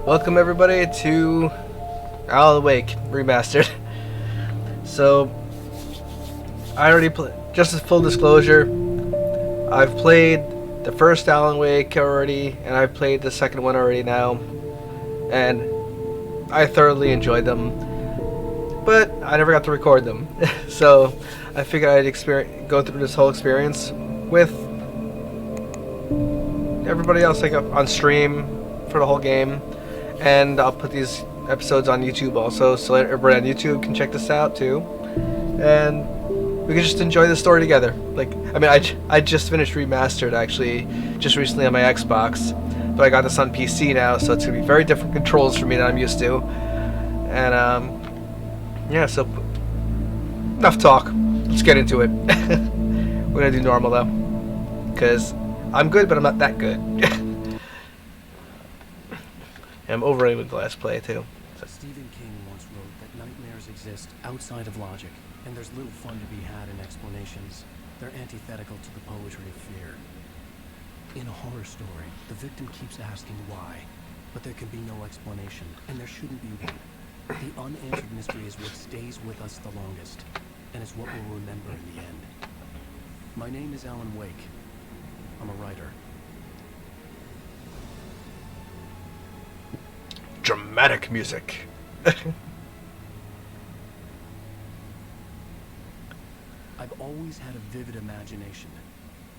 Welcome everybody to Alan Wake Remastered. So, I already just as full disclosure, I've played the first Alan Wake already, and I've played the second one already now, and I thoroughly enjoyed them, but I never got to record them. So, I figured I'd go through this whole experience with everybody else, like on stream for the whole game. And I'll put these episodes on YouTube also, so everybody on YouTube can check this out too. And we can just enjoy the story together. Like, I mean, I just finished Remastered actually, just recently on my Xbox, but I got this on PC now, so it's gonna be very different controls for me than I'm used to. And yeah, so enough talk. Let's get into it. We're gonna do normal though, because I'm good, but I'm not that good. I'm over it with the last play too. So. Stephen King once wrote that nightmares exist outside of logic, and there's little fun to be had in explanations. They're antithetical to the poetry of fear. In a horror story, the victim keeps asking why, but there can be no explanation, and there shouldn't be one. The unanswered mystery is what stays with us the longest, and is what we'll remember in the end. My name is Alan Wake. I'm a writer. Dramatic music. I've always had a vivid imagination,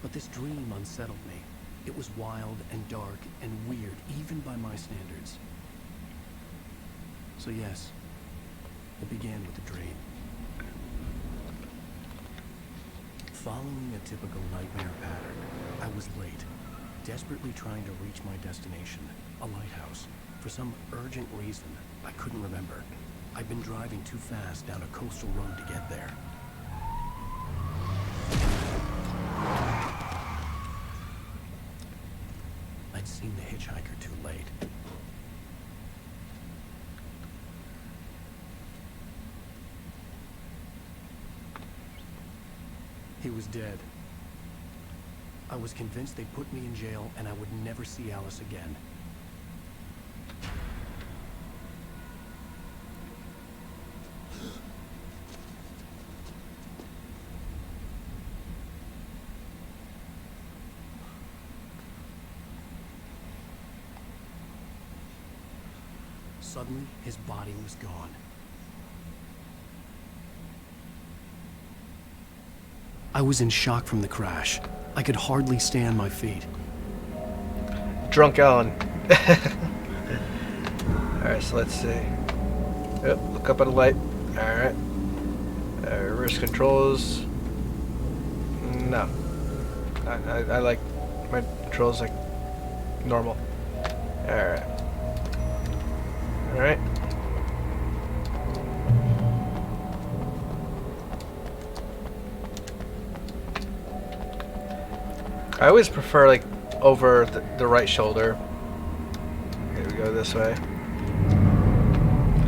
but this dream unsettled me. It was wild and dark and weird, even by my standards. So yes, it began with a dream. Following a typical nightmare pattern, I was late, desperately trying to reach my destination, a lighthouse. For some urgent reason, I couldn't remember. I'd been driving too fast down a coastal road to get there. I'd seen the hitchhiker too late. He was dead. I was convinced they'd put me in jail and I would never see Alice again. Suddenly, his body was gone. I was in shock from the crash. I could hardly stay on my feet. Drunk Alan. Alright, so let's see. Yep, look up at a light. Alright. Reverse controls. No. I like my controls like normal. Alright. Alright. I always prefer like over the right shoulder. Here we go this way.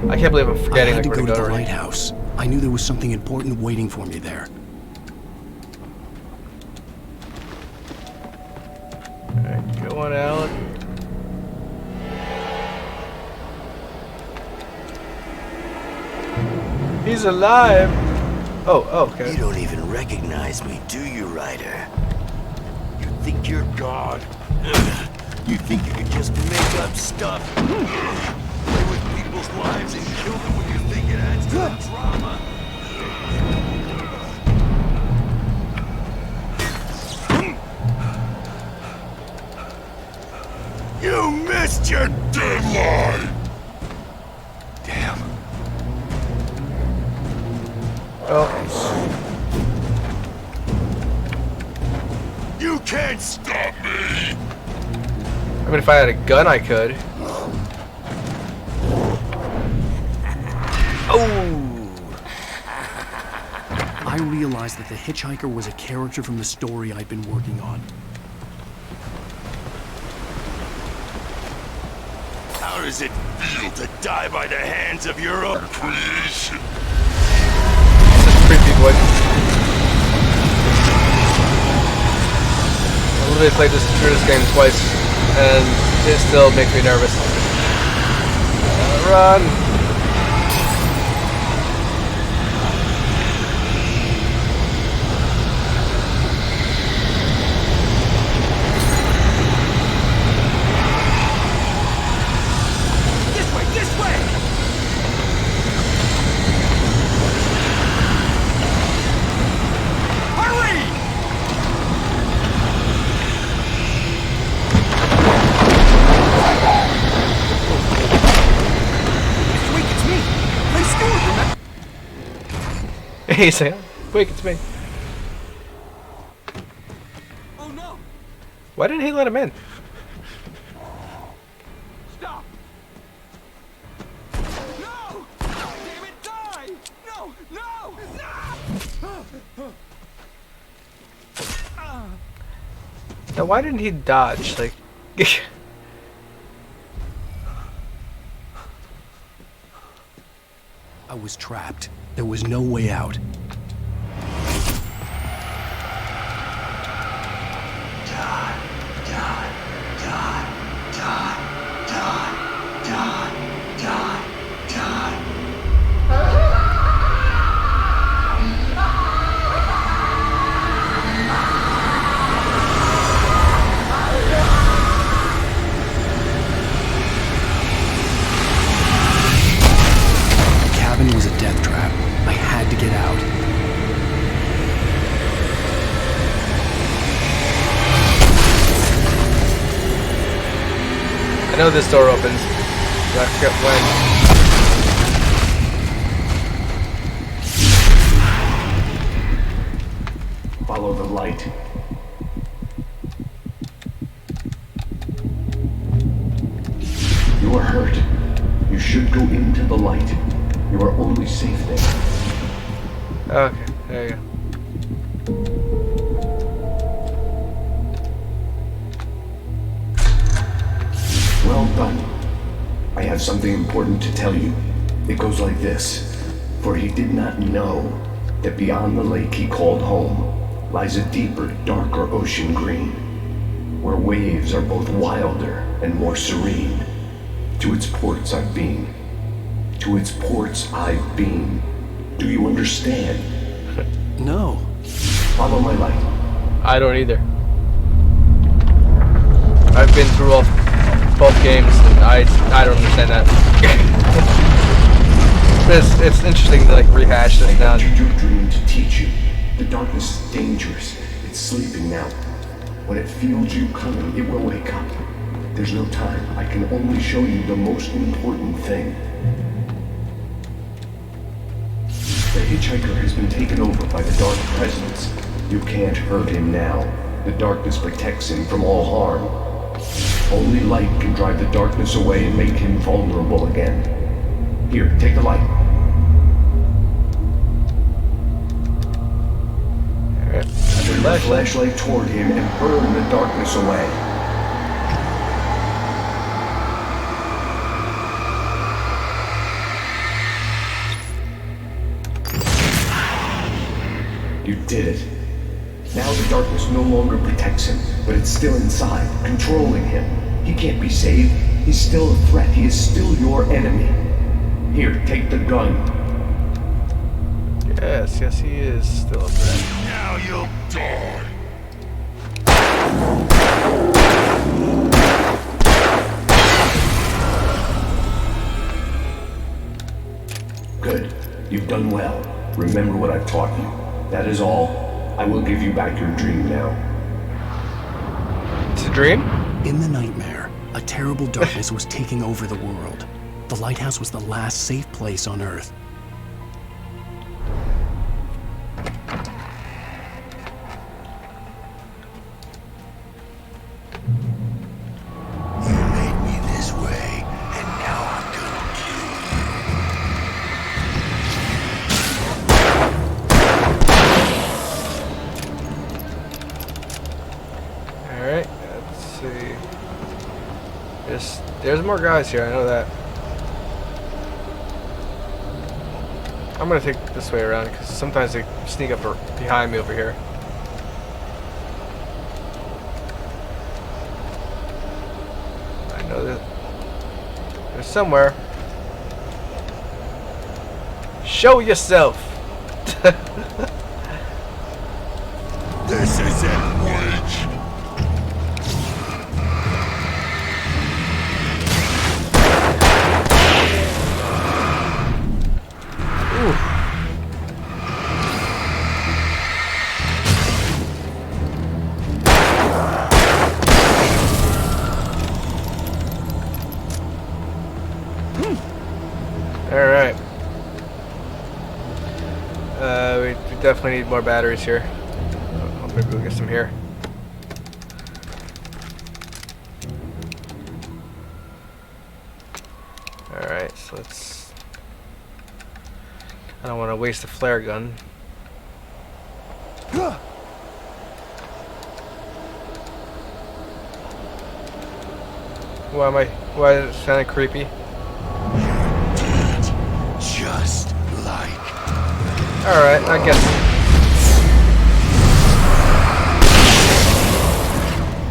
I can't believe I'm forgetting like, I had to where go to the already. lighthouse. I knew there was something important waiting for me there. Alright, go on, Alan. He's alive! Oh, okay. You don't even recognize me, do you, Ryder? You think you're God? You think you can just make up stuff? Play with people's lives and kill them when you think it adds to the drama? You missed your deadline! Damn. Oh. You can't stop me! I mean, if I had a gun, I could. Oh! I realized that the hitchhiker was a character from the story I'd been working on. How does it feel to die by the hands of your own creation? Such a creepy voice. I literally played through this game twice, and it still makes me nervous. Run! This way! This way! Hurry! Wait, it's me! Play Stewart, remember? Hey Sam, quick, it's me. Oh no! Why didn't he let him in? Stop! No! Damn it, die! No! No! No! Now why didn't he dodge? Like, I was trapped. There was no way out. The cabin was a death trap. I had to get out. I know this door opens, but I forget when. Follow the light. You are hurt. You should go into the light. You are only safe there. Okay, there you go. Well done. I have something important to tell you. It goes like this. For he did not know that beyond the lake he called home lies a deeper, darker ocean green, where waves are both wilder and more serene. To its ports I've been. To its ports I've been. Do you understand? No. Follow my light. I don't either. I've been through both games, and I don't understand that. But it's interesting to like rehash this now. I entered your dream to teach you. The darkness is dangerous. It's sleeping now. When it feels you coming, it will wake up. There's no time. I can only show you the most important thing. The hitchhiker has been taken over by the dark presence. You can't hurt him now. The darkness protects him from all harm. Only light can drive the darkness away and make him vulnerable again. Here, take the light. Turn your flashlight toward him and burn the darkness away. You did it. Now the darkness no longer protects him, but it's still inside, controlling him. He can't be saved. He's still a threat. He is still your enemy. Here, take the gun. Yes, he is still a threat. Now you'll die. Good. You've done well. Remember what I've taught you. That is all. I will give you back your dream now. It's a dream? In the nightmare, a terrible darkness was taking over the world. The lighthouse was the last safe place on Earth. You made me this way, and now I'm gonna kill All right, let's see. There's more guys here. I know that. I'm gonna take this way around because sometimes they sneak up behind me over here. I know that there's somewhere. Show yourself. This isn't witch. Alright. We definitely need more batteries here. Oh, maybe we'll get some here. Alright, so let's... I don't want to waste a flare gun. Why is it sounding creepy? Just like. Alright, I guess.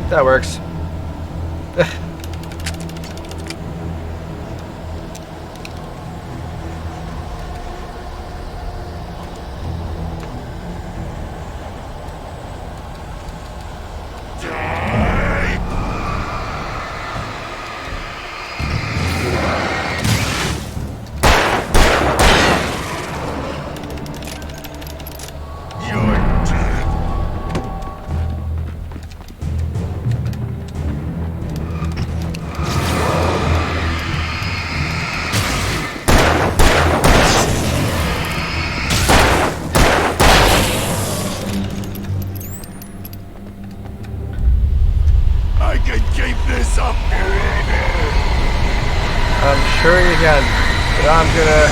That works. I'm sure you can, but I'm gonna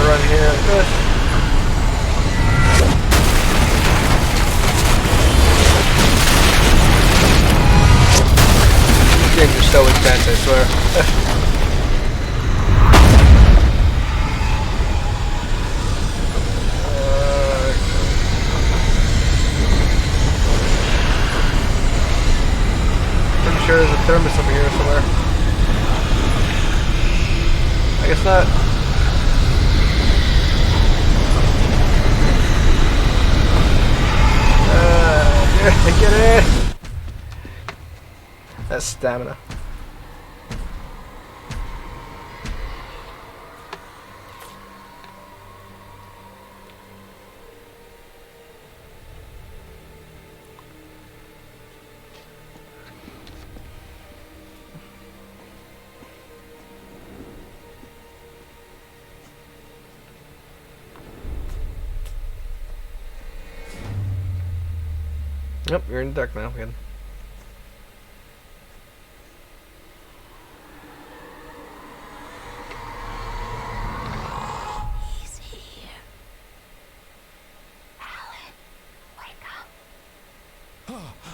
run here like this. These games are so intense, I swear. Pretty sure there's a thermos over here somewhere. I guess not. Get it! That's stamina. Yep, you're in the deck now. Good. He's here. Alan, wake up.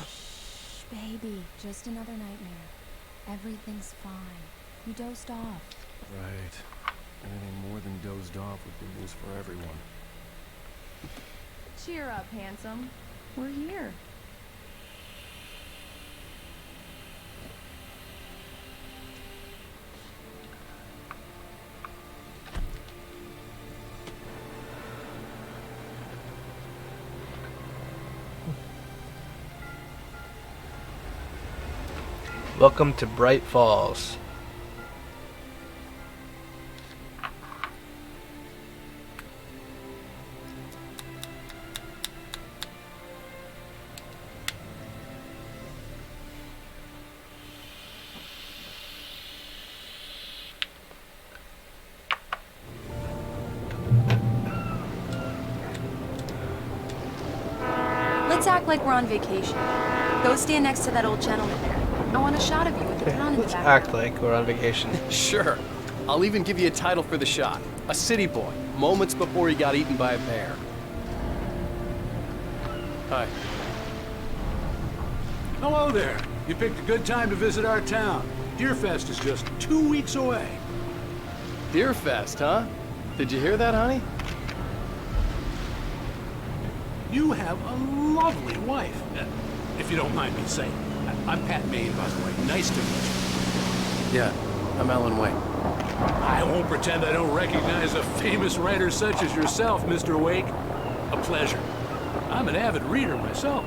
Shh, baby. Just another nightmare. Everything's fine. You dozed off. Right. Anything more than dozed off would be news for everyone. Cheer up, handsome. We're here. Welcome to Bright Falls. Let's act like we're on vacation. Go stand next to that old gentleman there. I want a shot of you with the crown in the Let's back. act like we're on vacation. Sure. I'll even give you a title for the shot. A city boy, moments before he got eaten by a bear. Hi. Hello there. You picked a good time to visit our town. Deerfest is just 2 weeks away. Deerfest, huh? Did you hear that, honey? You have a lovely wife, if you don't mind me saying. I'm Pat Maine, by the way. Nice to meet you. Yeah. I'm Alan Wake. I won't pretend I don't recognize a famous writer such as yourself, Mr. Wake. A pleasure. I'm an avid reader myself.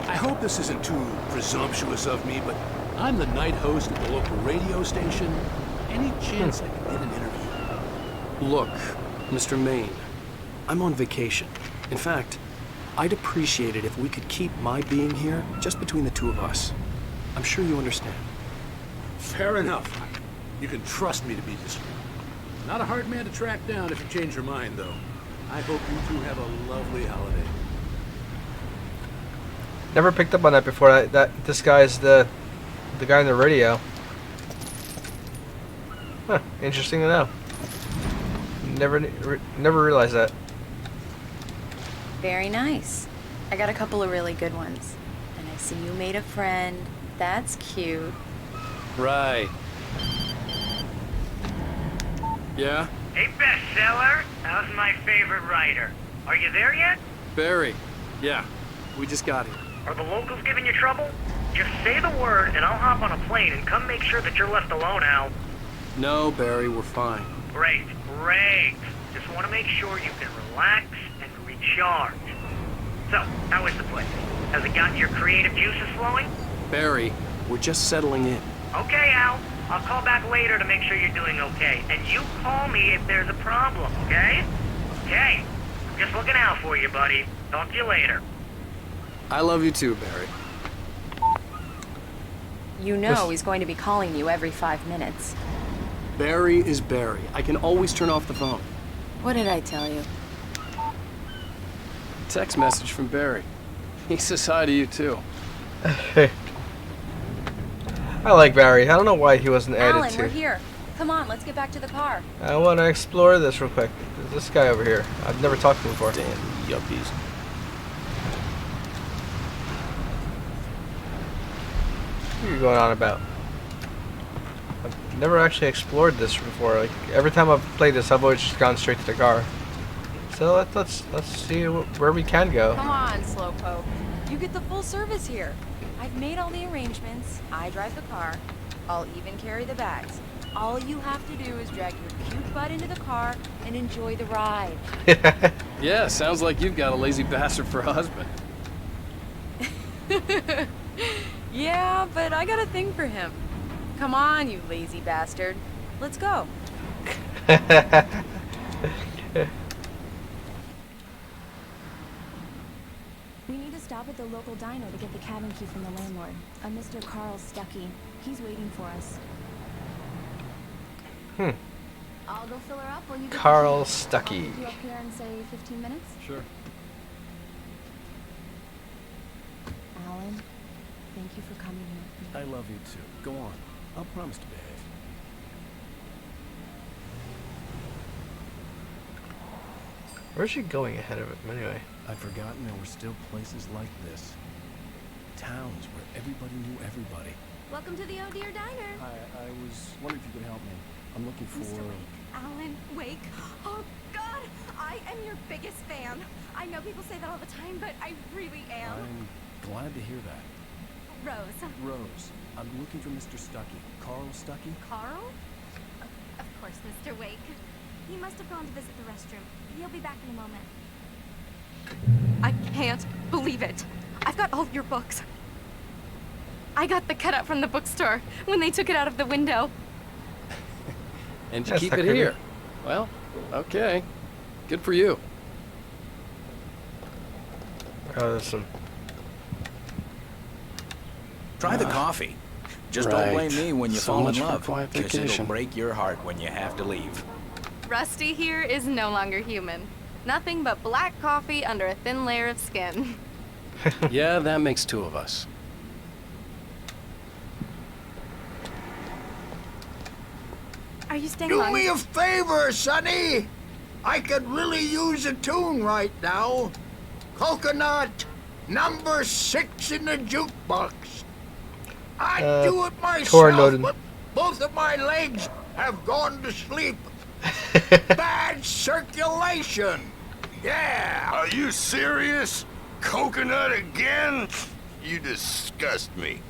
I hope this isn't too presumptuous of me, but I'm the night host at the local radio station. Any chance I could get an interview? Look, Mr. Maine, I'm on vacation. In fact, I'd appreciate it if we could keep my being here just between the two of us. I'm sure you understand. Fair enough. You can trust me to be discreet. Not a hard man to track down if you change your mind, though. I hope you two have a lovely holiday. Never picked up on that before. That this guy's the guy on the radio. Huh, interesting to know. Never realized that. Very nice. I got a couple of really good ones. And I see you made a friend. That's cute. Right. Yeah? Hey, bestseller. How's my favorite writer? Are you there yet? Barry. Yeah. We just got here. Are the locals giving you trouble? Just say the word and I'll hop on a plane and come make sure that you're left alone, Al. No, Barry, we're fine. Great, great. Just want to make sure you can relax and recharge. So, how is the place? Has it gotten your creative juices flowing? Barry, we're just settling in. Okay, Al. I'll call back later to make sure you're doing okay. And you call me if there's a problem, okay? Okay. Just looking out for you, buddy. Talk to you later. I love you too, Barry. You know he's going to be calling you every 5 minutes. Barry is Barry. I can always turn off the phone. What did I tell you? Text message from Barry. He says hi to you too. I like Barry. I don't know why he wasn't added Alan, to. we're here. Come on, let's get back to the car. I want to explore this real quick. There's this guy over here. I've never talked to him before. Damn yuppies. What are you going on about? I've never actually explored this before. Like every time I've played this, I've always just gone straight to the car. So let's see where we can go. Come on, Slowpoke. You get the full service here. I've made all the arrangements. I drive the car. I'll even carry the bags. All you have to do is drag your cute butt into the car and enjoy the ride. Yeah, sounds like you've got a lazy bastard for a husband. Yeah, but I got a thing for him. Come on, you lazy bastard. Let's go. We need to stop at the local diner to get the cabin key from the landlord, a Mr. Carl Stuckey. He's waiting for us. I'll go fill her up while you get Carl the key. Stuckey. I'll pick you up here in, say, 15 minutes? Sure. Alan, thank you for coming here. I love you too. Go on. I'll promise to behave. Where's she going ahead of him anyway? I'd forgotten there were still places like this. Towns where everybody knew everybody. Welcome to the Oh Dear Diner. I was wondering if you could help me. I'm looking for... Mr. Wake. Alan Wake. Oh, God! I am your biggest fan. I know people say that all the time, but I really am. I'm glad to hear that. Rose. Rose, I'm looking for Mr. Stuckey. Carl Stuckey? Carl? Of course, Mr. Wake. He must have gone to visit the restroom. He'll be back in a moment. I can't believe it. I've got all your books. I got the cutout from the bookstore when they took it out of the window. And you That's keep not it creepy. here. Well, okay. Good for you. Oh, there's some. Try the coffee. Just Right. don't blame me when you So fall much in for love, quiet 'cause vacation. it'll break your heart when you have to leave. Rusty here is no longer human. Nothing but black coffee under a thin layer of skin. Yeah, that makes two of us. Are you staying Do long? me a favor, Sonny. I could really use a tune right now. Coconut, number 6 in the jukebox. I'd do it myself, Tornoden. but both of my legs have gone to sleep. Bad circulation. Yeah. Are you serious? Coconut again? You disgust me.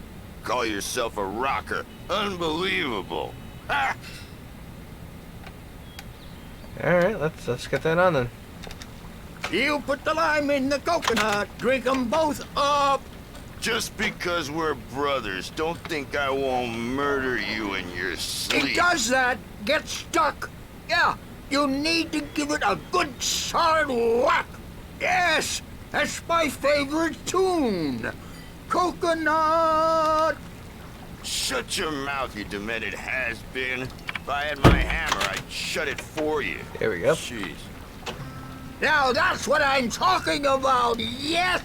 Call yourself a rocker. Unbelievable. Ha! Alright, let's get that on then. You put the lime in the coconut. Drink 'em both up. Just because we're brothers, don't think I won't murder you in your sleep. It does that. Get stuck. Yeah, you need to give it a good solid whack. Yes, that's my favorite tune. Coconut. Shut your mouth, you demented has-been. If I had my hammer, I'd shut it for you. There we go. Jeez. Now that's what I'm talking about. Yes.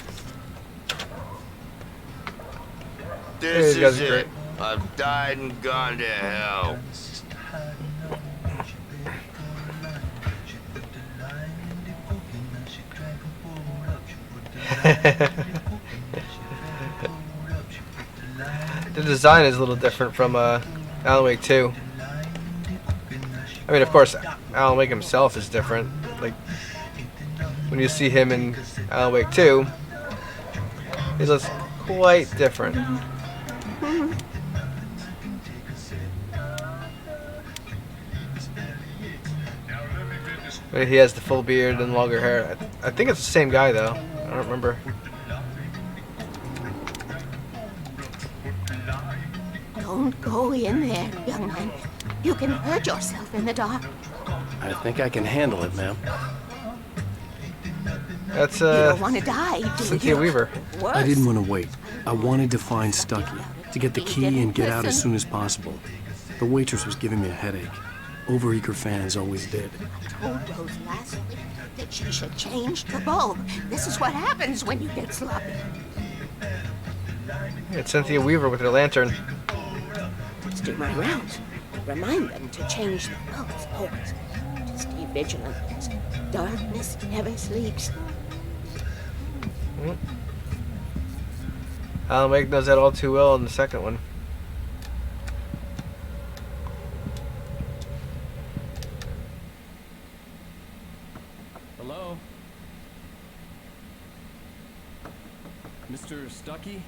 This Hey, you guys is are it. great. I've died and gone to hell. The design is a little different from Alan Wake 2. I mean, of course, Alan Wake himself is different. Like, when you see him in Alan Wake 2, he looks quite different. But he has the full beard and longer hair. I think it's the same guy, though. I don't remember. Don't go in there, young man. You can hurt yourself in the dark. I think I can handle it, ma'am. That's You don't want to die, do Cynthia you? Weaver. Worse. I didn't want to wait. I wanted to find Stucky, to get the key and get out as soon as possible. The waitress was giving me a headache. Overeager fans always did. I told Rose last week that she should change the bulb. This is what happens when you get sloppy. It's Cynthia Weaver with her lantern. Let's do my rounds. Remind them to change the bulbs always. To stay vigilant. Darkness never sleeps. Alan Wake knows that all too well in the second one. Hello? Mr. Stucky?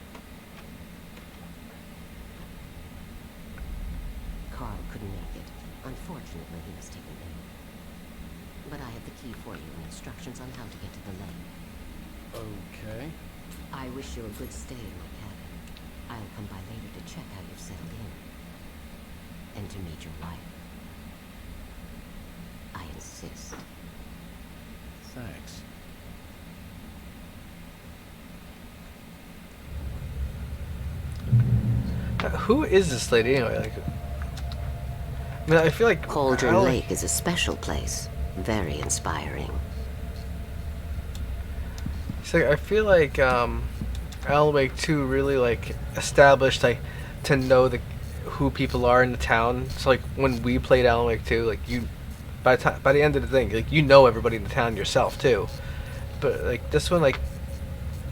Carl couldn't make it. Unfortunately, he was taken ill. But I have the key for you and instructions on how to get to the lake. Okay. I wish you a good stay in my cabin. I'll come by later to check how you've settled in. And to meet your wife. I insist. Thanks. Who is this lady anyway? Like, I mean, I feel like Cauldron Alan- Lake is a special place. Very inspiring. It's like, I feel like Alan Wake 2 really like established like to know who people are in the town. So like when we played Alan Wake 2, like you by the end of the thing, like you know everybody in the town yourself too. But like this one, like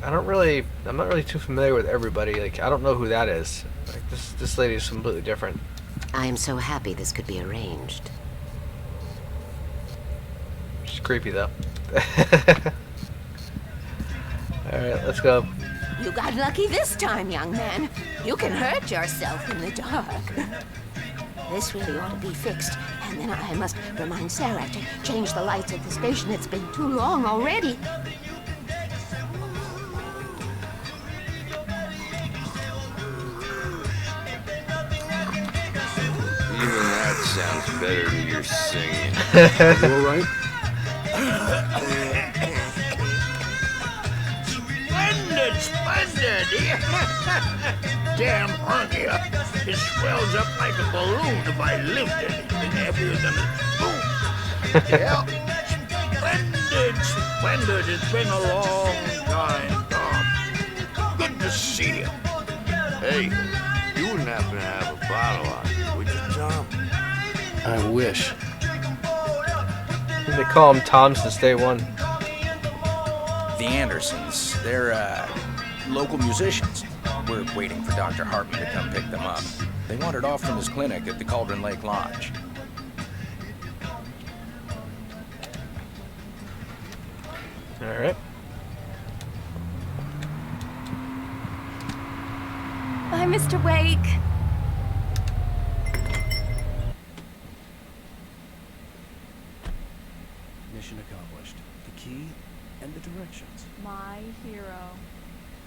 I'm not really too familiar with everybody. Like I don't know who that is. Like this lady is completely different. I am so happy this could be arranged. She's creepy though. Alright, let's go. You got lucky this time, young man. You can hurt yourself in the dark. This really ought to be fixed. And then I must remind Sarah to change the lights at the station. It's been too long already. Even that sounds better than your singing. You all right? Splendid! Damn hungry. It swells up like a balloon if I lift anything heavier than a spoon. Yeah. Splendid. It's been a long time, Tom. Good to see you. Hey, you wouldn't happen to have a bottle on you, would you, Tom? I wish. They call him Tom since day one. The Andersons, they're local musicians. We're waiting for Dr. Hartman to come pick them up. They wandered off from his clinic at the Cauldron Lake Lodge. Alright. Bye, Mr. Wake. mission accomplished. The key and the directions. My hero.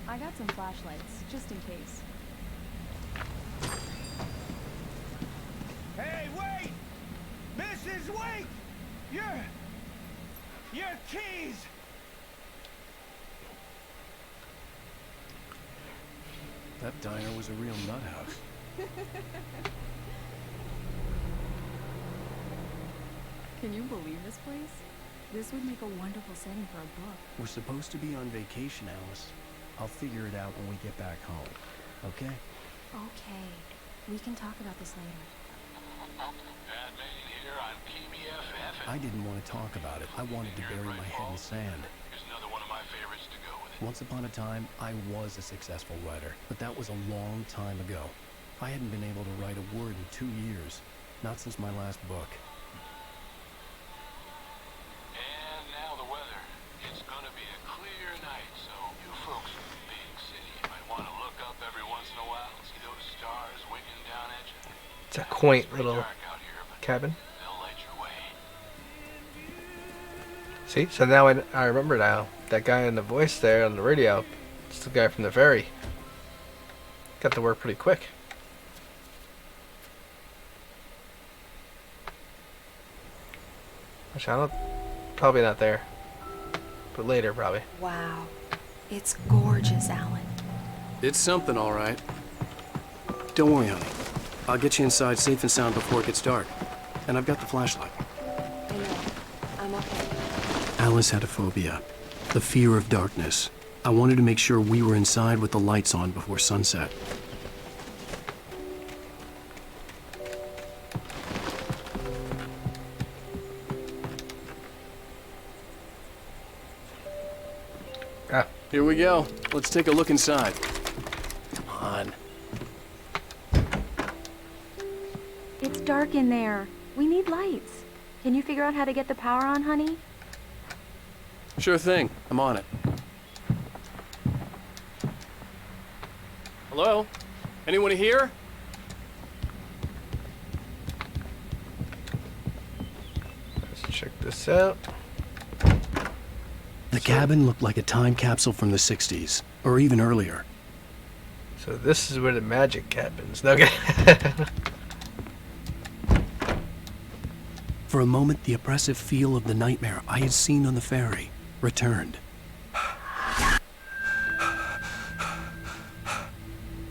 I got some flashlights, just in case. Hey, wait! Mrs. Wake! Your keys! That diner was a real nut house. Can you believe this place? This would make a wonderful setting for a book. We're supposed to be on vacation, Alice. I'll figure it out when we get back home. Okay? Okay. We can talk about this later. Pat Maine here on KBFF. I didn't want to talk about it. I wanted to bury my head in sand. Here's another one of my favorites to go with it. Once upon a time, I was a successful writer, but that was a long time ago. I hadn't been able to write a word in 2 years. Not since my last book. And now the weather. It's gonna be a clear night, so you folks in the big city might want to look up every once in a while and see those stars winking down at you. It's a quaint Pretty little dark out here, but cabin. they'll light your way. See, so now I remember now. That guy in the voice there on the radio, it's the guy from the ferry. Got to work pretty quick. Which I don't, probably not there, but later probably. Wow. It's gorgeous, Alan. It's something, all right. Don't worry, honey. I'll get you inside safe and sound before it gets dark. And I've got the flashlight. I know. I'm okay. Alice had a phobia. The fear of darkness. I wanted to make sure we were inside with the lights on before sunset. Ah, Here we go. Let's take a look inside. Come on. It's dark in there. We need lights. Can you figure out how to get the power on, honey? Sure thing. I'm on it. Hello? Anyone here? let's check this out. The cabin looked like a time capsule from the 60s, or even earlier. So this is where the magic happens. Okay. For a moment, the oppressive feel of the nightmare I had seen on the ferry returned.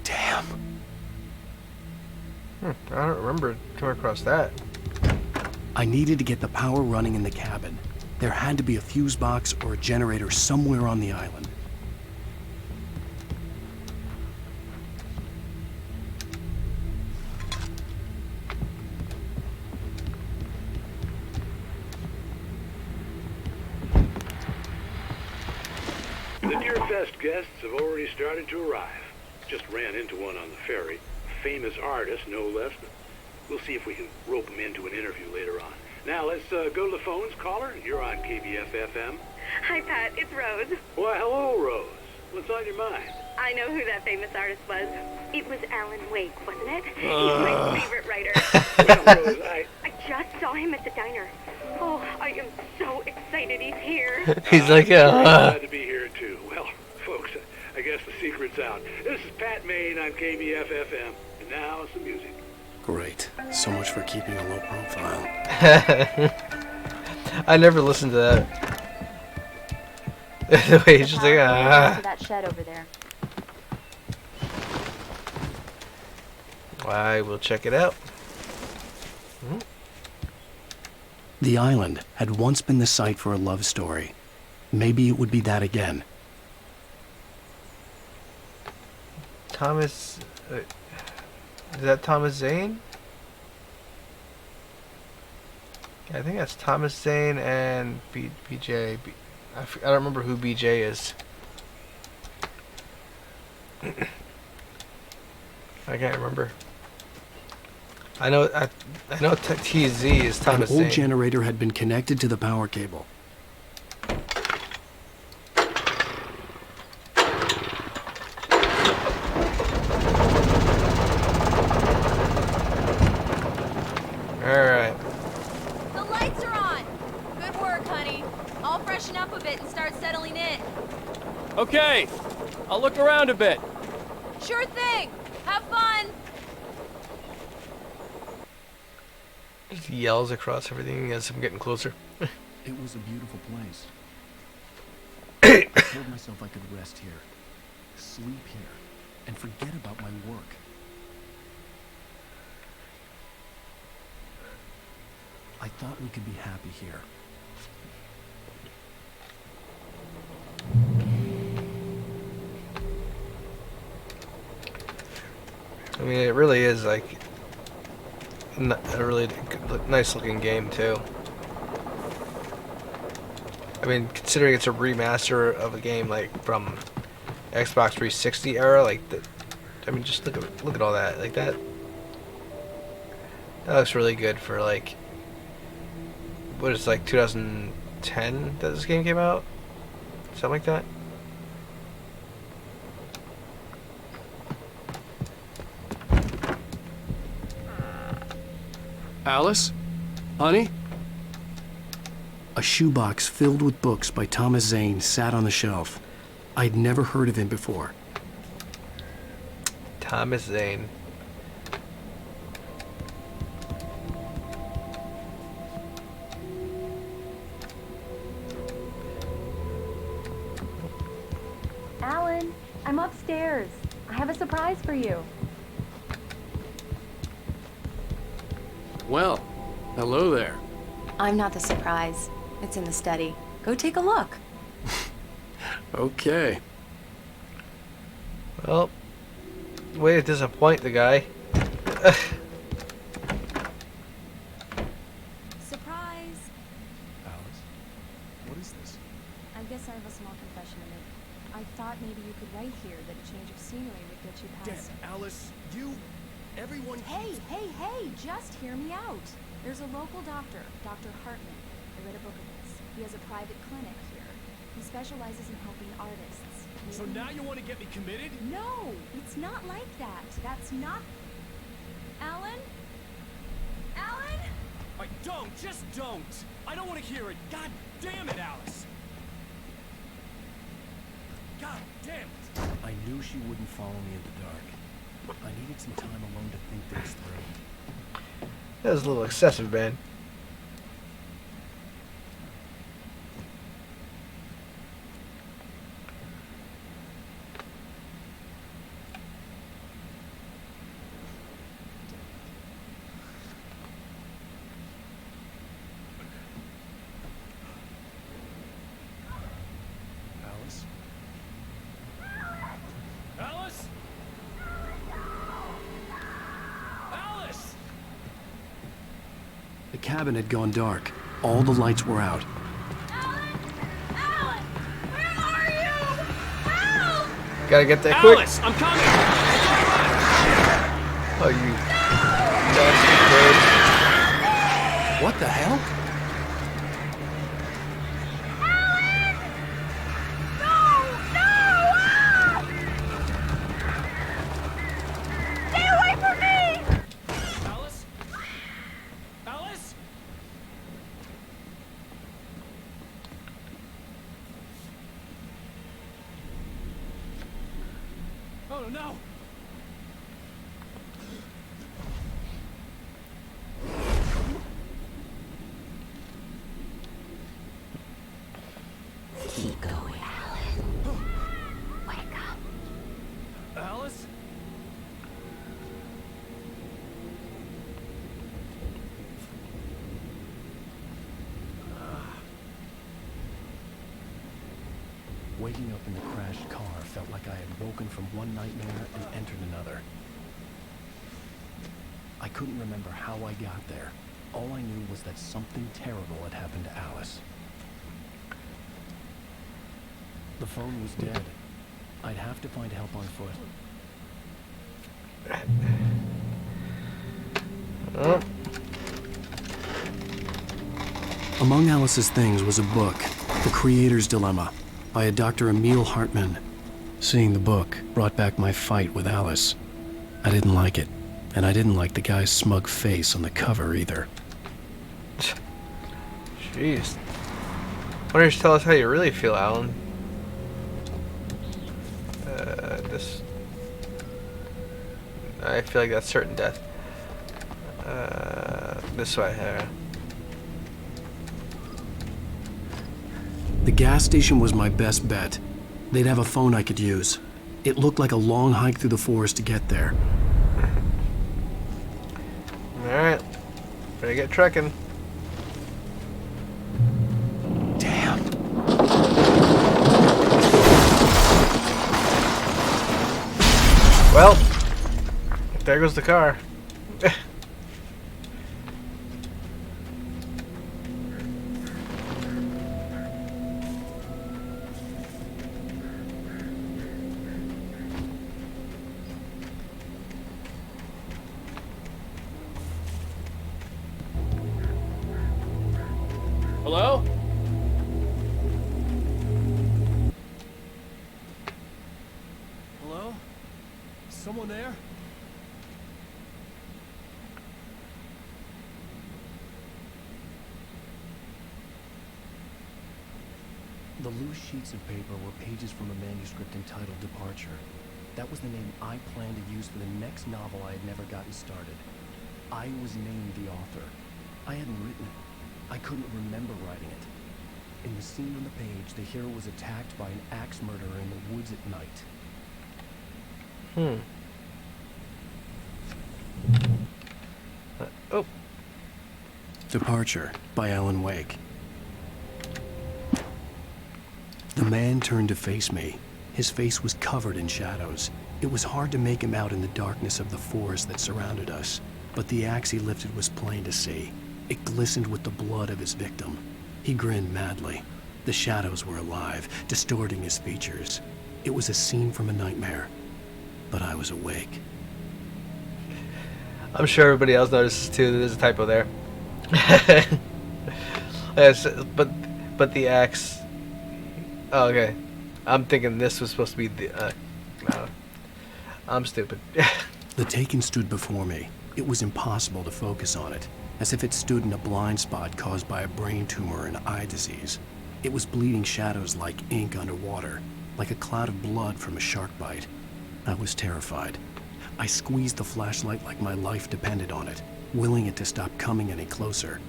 Damn. I don't remember coming across that. I needed to get the power running in the cabin. There had to be a fuse box or a generator somewhere on the island. The Deerfest guests have already started to arrive. Just ran into one on the ferry. A famous artist, no less. But we'll see if we can rope him into an interview later on. Now, let's go to the phones. Caller, you're on KBFFM. Hi, Pat. It's Rose. Why, hello, Rose. What's on your mind? I know who that famous artist was. It was Alan Wake, wasn't it? He's my favorite writer. Well, Rose, I just saw him at the diner. Oh, I am so excited he's here. He's like, glad to be here, too. Well, folks, I guess the secret's out. This is Pat Maine on KBFFM. And now, some music. Great. So much for keeping a low profile. I never listened to that. The way he's just like, To that shed over there. I will check it out. The island had once been the site for a love story. Maybe it would be that again. Thomas, is that Thomas Zane? Yeah, I think that's Thomas Zane and BJ. I don't remember who BJ is. I can't remember. I know TZ is Thomas An old Zane. generator had been connected to the power cable. Alright. The lights are on. Good work, honey. up a bit and start settling in. Okay, I'll look around a bit. Sure thing. Have fun. He yells across everything as I'm getting closer. It was a beautiful place. I told myself I could rest here, sleep here, and forget about my work. I thought we could be happy here. I mean, it really is like a really nice looking game too. I mean, considering it's a remaster of a game like from Xbox 360 era, like I mean, just look at all that, like that. That looks really good for like what is it, like 2010 that this game came out, something like that. Alice? Honey? A shoebox filled with books by Thomas Zane sat on the shelf. I'd never heard of him before. Thomas Zane. Alan, I'm upstairs. I have a surprise for you. Well, hello there. I'm not the surprise. It's in the study. Go take a look. Okay. Well, way to disappoint the guy. Surprise! Alice, what is this? I guess I have a small confession to make. I thought maybe you could write here that a change of scenery would get you past. Alice, everyone... Hey, just hear me out. There's a local doctor, Dr. Hartman. I read a book of his. He has a private clinic here. He specializes in helping artists. So now you want to get me committed? No, it's not like that. That's not... Alan? Alan? Just don't! I don't want to hear it! God damn it, Alice! God damn it! I knew she wouldn't follow me in the dark. I needed some time alone to think things through. That was a little excessive, man. Alice? Alice? Alice! The cabin had gone dark. All the lights were out. Alan! Where are you? Help! Gotta get there quick. Alice, I'm coming! Oh, you nasty bird. What the hell? Stay away from me! Alice? Alice? Oh no! Keep going, Alan. Wake up. Alice? Waking up in the crashed car felt like I had woken from one nightmare and entered another. I couldn't remember how I got there. All I knew was that something terrible had happened to Alice. The phone was dead. I'd have to find help on foot. Oh. Among Alice's things was a book, The Creator's Dilemma, by a Dr. Emil Hartman. Seeing the book brought back my fight with Alice. I didn't like it, and I didn't like the guy's smug face on the cover either. Jeez. Why don't you tell us how you really feel, Alan? This... I feel like that's certain death. This way here. The gas station was my best bet. They'd have a phone I could use. It looked like a long hike through the forest to get there. Alright. Better get trekking. Damn. Well, there goes the car. Hello? Hello? Someone there? The loose sheets of paper were pages from a manuscript entitled Departure. That was the name I planned to use for the next novel I had never gotten started. I was named the author. I hadn't written it. I couldn't remember writing it. In the scene on the page, the hero was attacked by an axe murderer in the woods at night. Oh. Departure by Alan Wake. The man turned to face me. His face was covered in shadows. It was hard to make him out in the darkness of the forest that surrounded us, but the axe he lifted was plain to see. It glistened with the blood of his victim. He grinned madly. The shadows were alive, distorting his features. It was a scene from a nightmare, but I was awake. I'm sure everybody else notices too that there's a typo there. Yes, but the axe. Oh, okay. I'm thinking this was supposed to be the. No. I'm stupid. The Taken stood before me. It was impossible to focus on it, as if it stood in a blind spot caused by a brain tumor and eye disease. It was bleeding shadows like ink underwater, like a cloud of blood from a shark bite. I was terrified. I squeezed the flashlight like my life depended on it, willing it to stop coming any closer.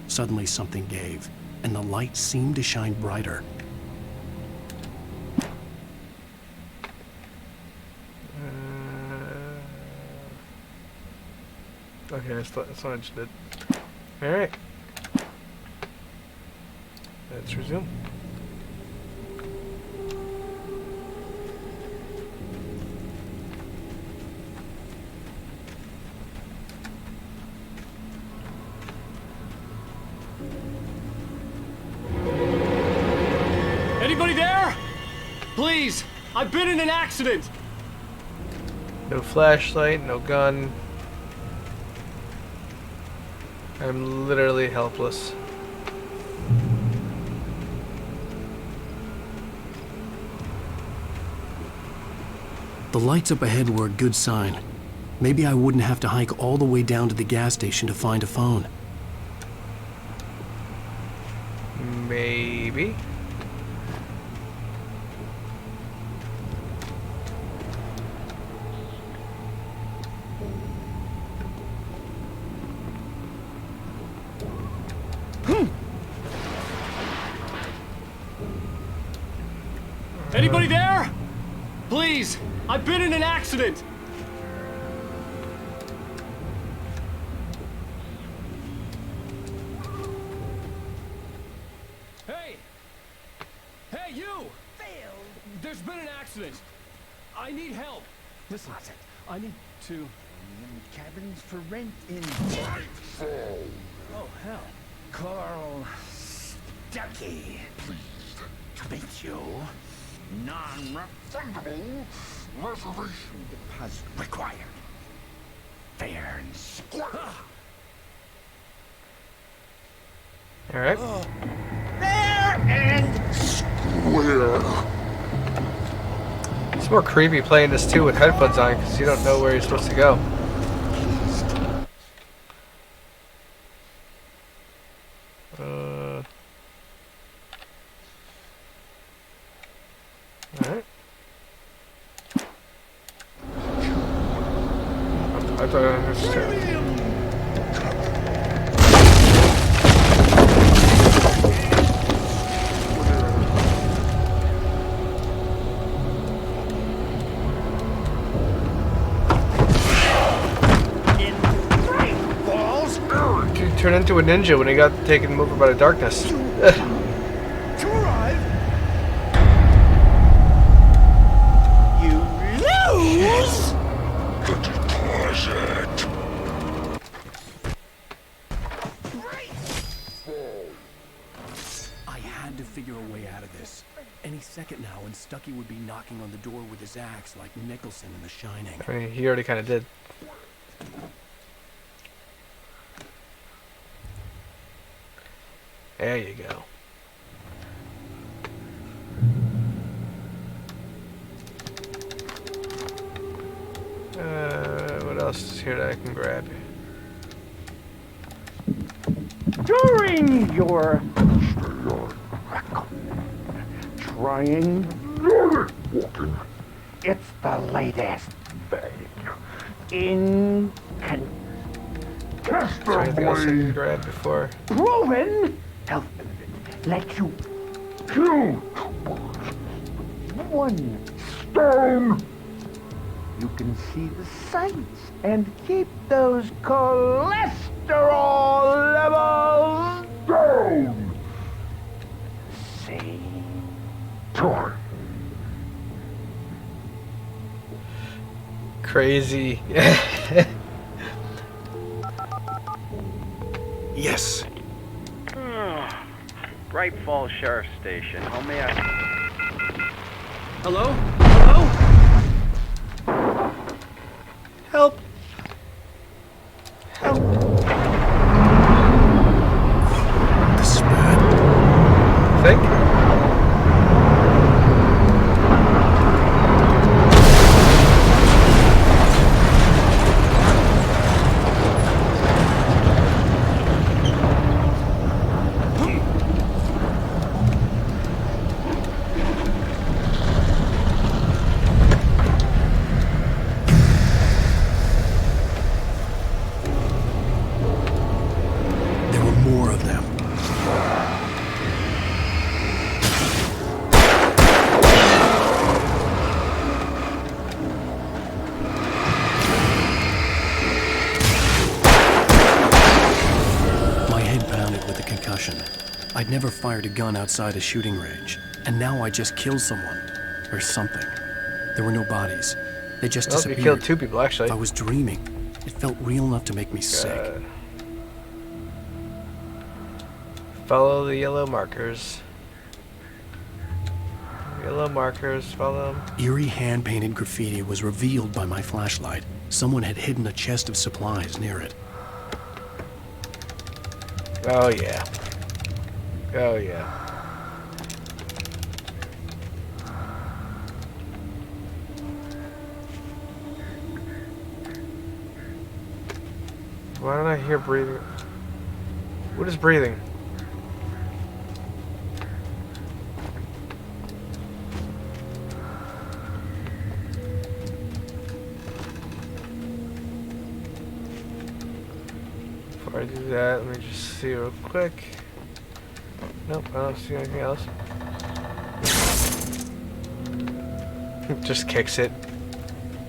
Suddenly something gave, and the light seemed to shine brighter. Okay, that's what I just did. Alright. Let's resume. Anybody there? Please, I've been in an accident. No flashlight, no gun. I'm literally helpless. The lights up ahead were a good sign. Maybe I wouldn't have to hike all the way down to the gas station to find a phone. Maybe. Anybody there? Please, I've been in an accident. Hey! Hey, you! There's been an accident. I need help. Listen, I need to... Cabins for rent in Oh, hell. Carl Stuckey. Pleased to meet you. Non-refundable reservation deposit required. Fair and square. Alright. Fair and square. It's more creepy playing this too with headphones on because you don't know where you're supposed to go. I don't understand. He turned into a ninja when he got taken over by the darkness. I had to figure a way out of this. Any second now, and Stucky would be knocking on the door with his axe like Nicholson in The Shining. I mean, he already kind of did. There you go. What else is here that I can grab? During your trying, it's the latest thing in Is there anything else I can grab before? proven health benefit. Let you kill one stone. You can see the sights and keep those cholesterol levels down. Same time. Crazy. Yes. Bright Falls Sheriff's Station. How may I... Hello? Hello? Help. Help. This is bad. Think? I'd never fired a gun outside a shooting range, and now I just killed someone. Or something. There were no bodies. They just disappeared. You killed 2 people, actually. I was dreaming. It felt real enough to make me sick. Follow the yellow markers. Yellow markers, follow them. Eerie hand-painted graffiti was revealed by my flashlight. Someone had hidden a chest of supplies near it. Oh yeah. Oh yeah. Why don't I hear breathing? What is breathing? Before I do that, let me just see real quick. Nope, I don't see anything else. Just kicks it.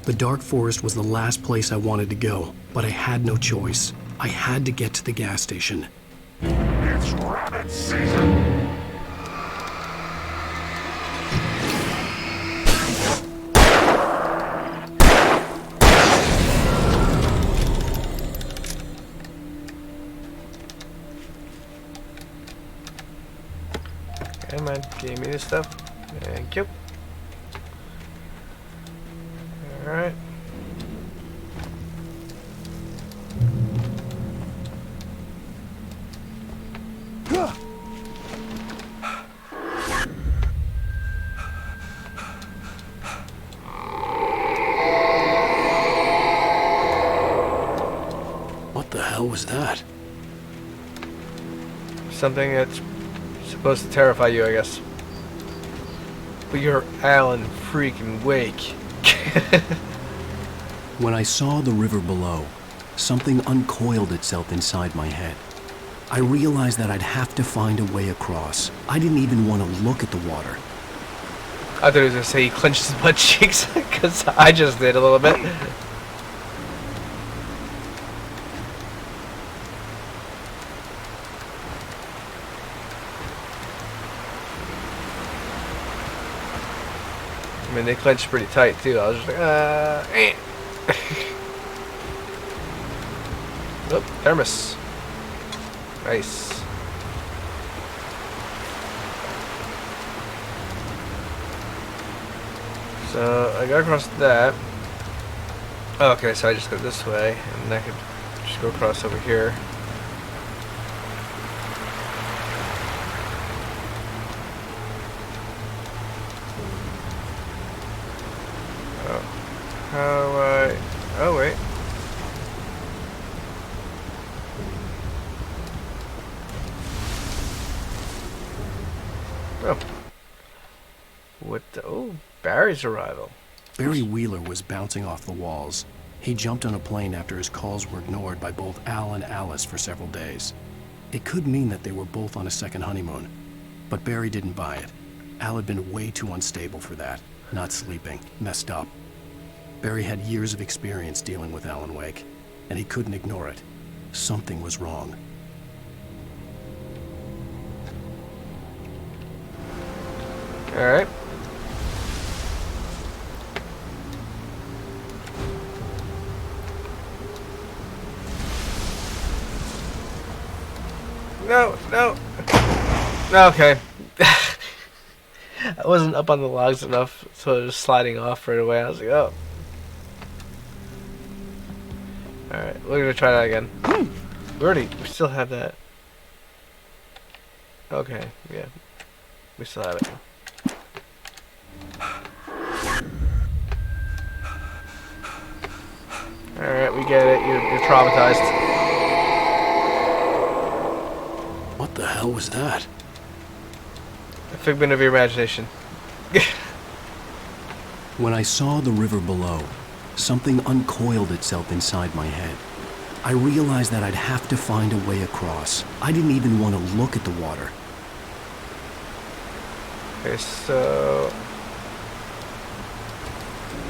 The dark forest was the last place I wanted to go, but I had no choice. I had to get to the gas station. It's rabbit season. Come on, give me this stuff. Thank you. Alright. What the hell was that? Something that's supposed to terrify you, I guess. But you're Alan freaking Wake. When I saw the river below, something uncoiled itself inside my head. I realized that I'd have to find a way across. I didn't even want to look at the water. I thought he was gonna say he clenched his butt cheeks, because I just did a little bit. I mean, they clenched pretty tight too. I was just like, eh. Oh, thermos. Nice. So I got across that. Oh, okay, so I just go this way, and I could just go across over here. Oh, how do I? Oh wait. Oh. What the? Oh, Barry's arrival. Barry Wheeler was bouncing off the walls. He jumped on a plane after his calls were ignored by both Al and Alice for several days. It could mean that they were both on a second honeymoon, but Barry didn't buy it. Al had been way too unstable for that, not sleeping, messed up. Barry had years of experience dealing with Alan Wake, and he couldn't ignore it. Something was wrong. All right. No, no. Okay. I wasn't up on the logs enough, so it was sliding off right away. I was like, oh. Alright, we're gonna try that again. We still have that. Okay, yeah. We still have it. Alright, we get it. You're traumatized. What the hell was that? A figment of your imagination. When I saw the river below, something uncoiled itself inside my head. I realized that I'd have to find a way across. I didn't even want to look at the water. Okay, so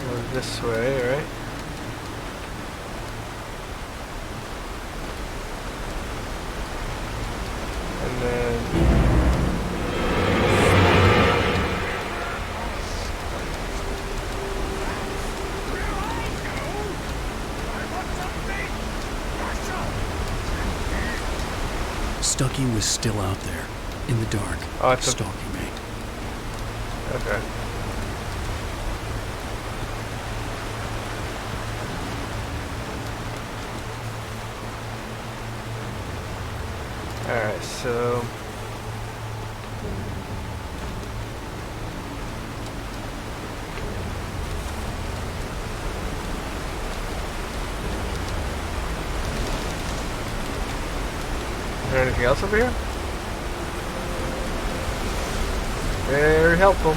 go this way, right? And then Stucky was still out there, in the dark, stalking me. Okay. Alright, so is there anything else over here? Very helpful.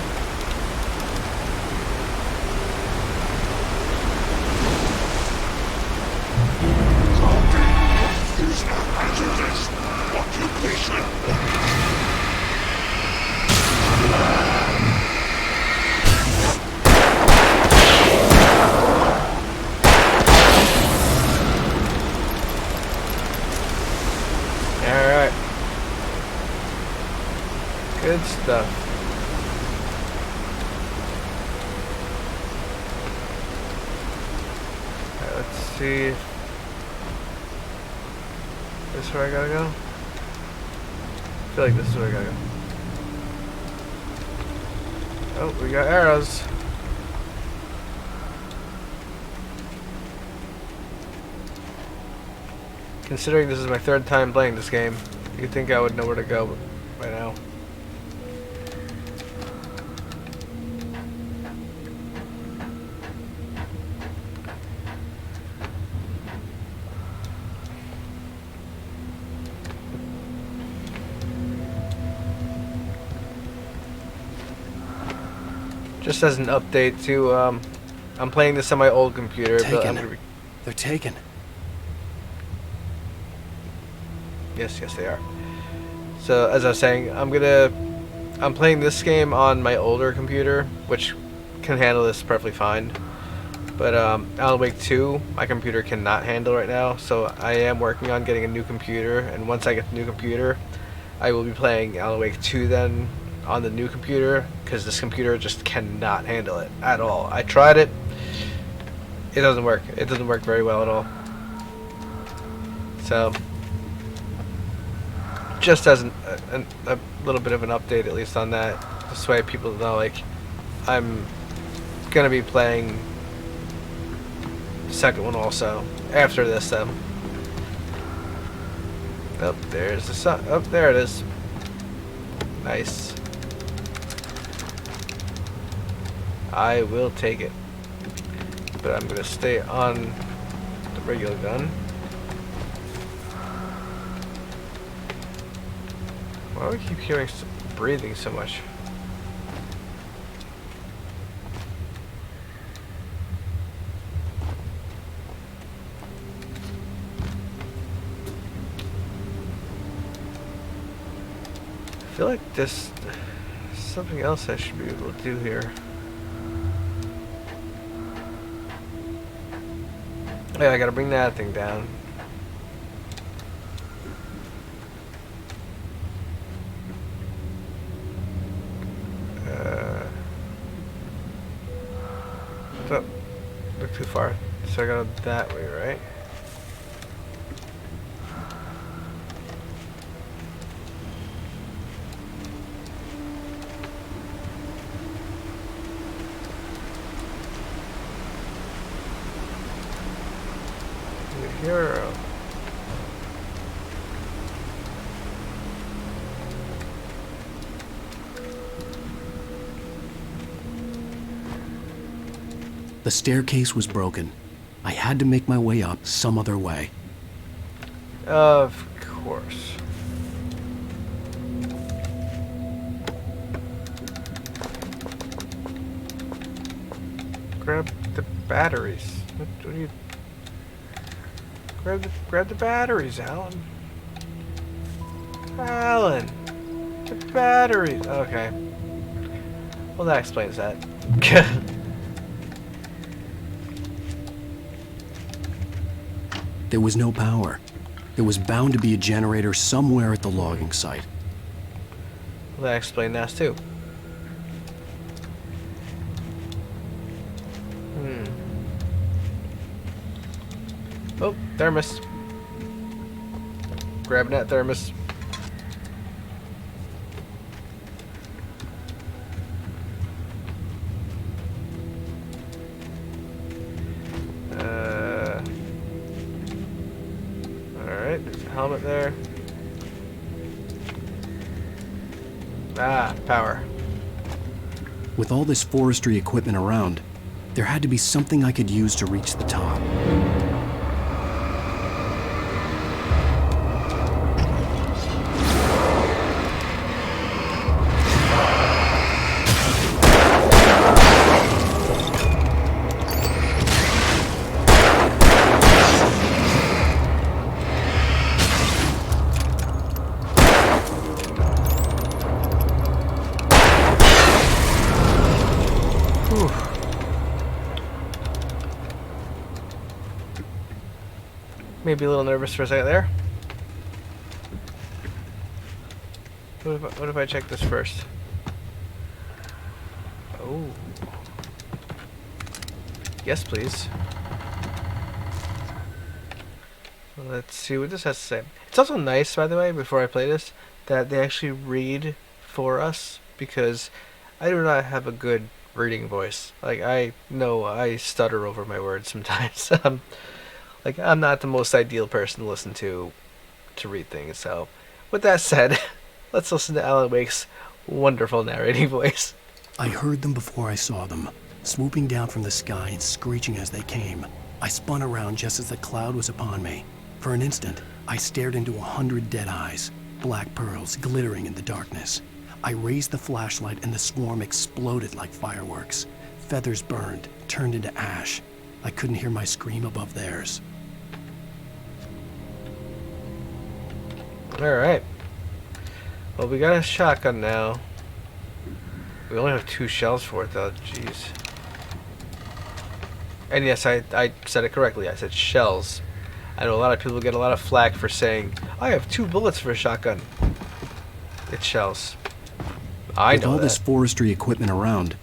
Alright. Good stuff. Alright, let's see if this is where I gotta go. I feel like this is where I gotta go. Oh, we got arrows. Considering this is my third time playing this game, you'd think I would know where to go by now. Just as an update to I'm playing this on my old computer. But I'm Taken. gonna They're taken. yes, they are. So as I was saying, I'm playing this game on my older computer, which can handle this perfectly fine. But Alan Wake 2, my computer cannot handle right now, so I am working on getting a new computer, and once I get the new computer, I will be playing Alan Wake 2 then on the new computer, because this computer just cannot handle it at all. I tried it. It doesn't work. It doesn't work very well at all. So, just as a little bit of an update, at least on that, this way people know, like, I'm gonna be playing the second one also after this, though. Oh, there's the sun. Oh, there it is. Nice. I will take it, but I'm gonna stay on the regular gun. Why do we keep hearing breathing so much? I feel like there's something else I should be able to do here. Yeah, I gotta bring that thing down. Oh, look too far. So I gotta go that way, right? Hero. The staircase was broken. I had to make my way up some other way. Of course. Grab the batteries. What do you... Grab the batteries, Alan. Alan, the batteries. Okay. Well, that explains that. There was no power. There was bound to be a generator somewhere at the logging site. Well, that explains that too. Oh, thermos. Grabbing that thermos. Alright, there's a helmet there. Ah, power. With all this forestry equipment around, there had to be something I could use to reach the top. Maybe a little nervous for a second there. What if I check this first? Oh. Yes, please. Let's see what this has to say. It's also nice, by the way, before I play this, that they actually read for us, because I do not have a good reading voice. Like, I know I stutter over my words sometimes. Like, I'm not the most ideal person to listen to read things. So, with that said, let's listen to Alan Wake's wonderful narrating voice. I heard them before I saw them, swooping down from the sky and screeching as they came. I spun around just as the cloud was upon me. For an instant, I stared into 100 dead eyes, black pearls glittering in the darkness. I raised the flashlight and the swarm exploded like fireworks. feathers burned, turned into ash. I couldn't hear my scream above theirs. Alright. Well, we got a shotgun now. We only have 2 shells for it, though. Jeez. And yes, I said it correctly. I said shells. I know a lot of people get a lot of flack for saying, I have 2 bullets for a shotgun. It's shells. I With know all that. this forestry equipment around,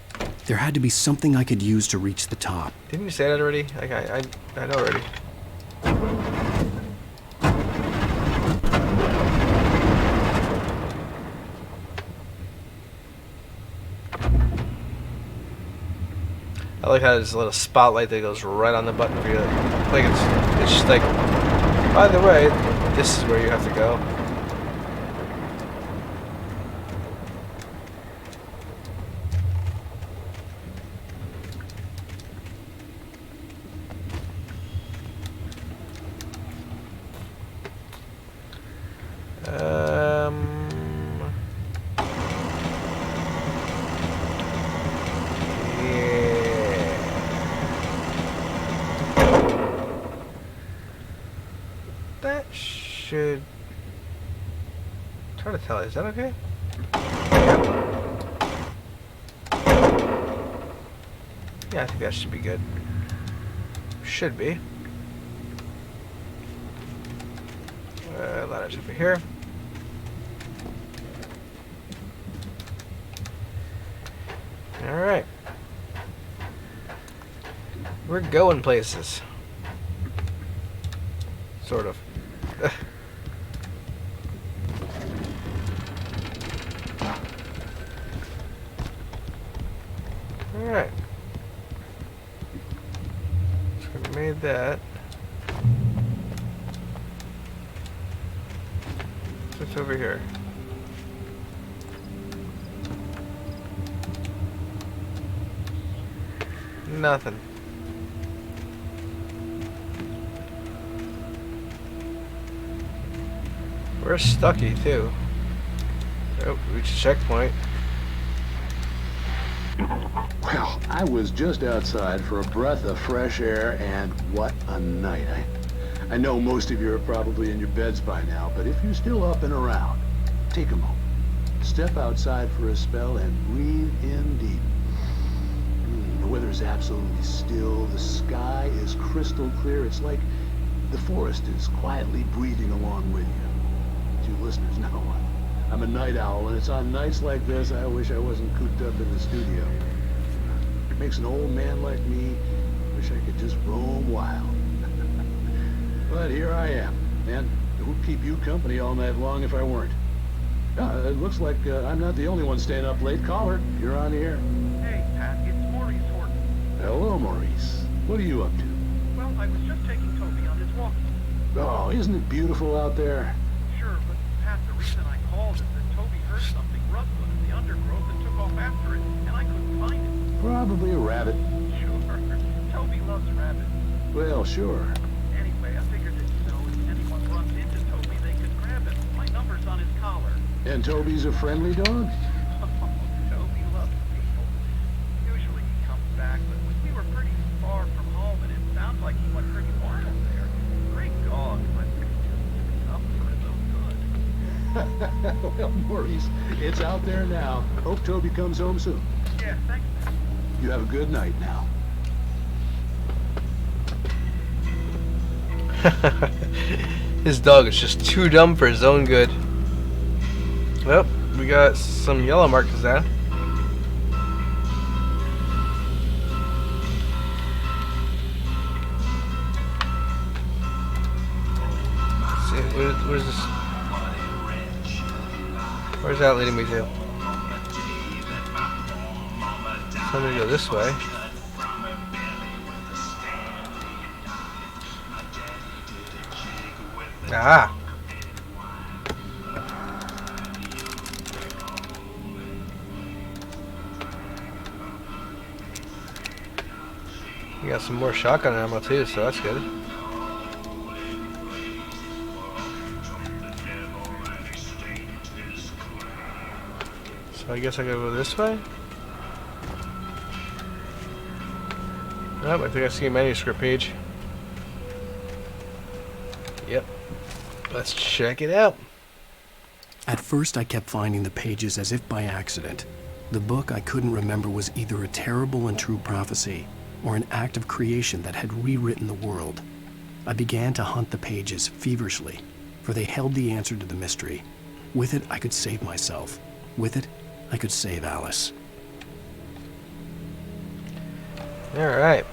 there had to be something I could use to reach the top. Didn't you say that already? I know already. I like how there's a little spotlight that goes right on the button for you. Like it's just like, by the way, this is where you have to go. That should... Try to tell. Is that okay? Yeah, I think that should be good. Should be. Ladder's over here. Alright. We're going places. Sort of. Alright. So we made that. What's over here? Nothing. We're stucky too. Oh, reached a checkpoint. Well, I was just outside for a breath of fresh air, and what a night. I know most of you are probably in your beds by now, but if you're still up and around, take a moment. Step outside for a spell and breathe in deep. The weather's absolutely still. The sky is crystal clear. It's like the forest is quietly breathing along with you. You listeners know I'm a night owl, and it's on nights like this I wish I wasn't cooped up in the studio. It makes an old man like me wish I could just roam wild. But here I am, and it would keep you company all night long if I weren't. It looks like I'm not the only one staying up late. Caller, you're on the air. Hey, Pat, it's Maurice Horton. Hello, Maurice. What are you up to? Well, I was just taking Toby on his walk. Oh, isn't it beautiful out there? Sure, but Pat, the reason I called is that Toby heard something rustling in the undergrowth and took off after it, and I couldn't find it. Probably a rabbit. Sure. Toby loves rabbits. Well, sure. Anyway, I figured that, if anyone runs into Toby, they could grab him. My number's on his collar. And Toby's a friendly dog? Toby loves people. Usually he comes back, but we were pretty far from home, and it sounds like he went pretty wild there. Great dog, but just up for his own good. Well, Maurice, it's out there now. Hope Toby comes home soon. Yeah, thanks. You have a good night now. His dog is just too dumb for his own good. Well, we got some yellow markers there. Let's see, what is this? Where's that leading me to? I'm gonna go this way. Ah! We got some more shotgun ammo too, so that's good. So I guess I gotta go this way? Oh, I think I see a manuscript page. Yep. Let's check it out. At first, I kept finding the pages as if by accident. The book I couldn't remember was either a terrible and true prophecy or an act of creation that had rewritten the world. I began to hunt the pages feverishly, for they held the answer to the mystery. With it, I could save myself. With it, I could save Alice. All right.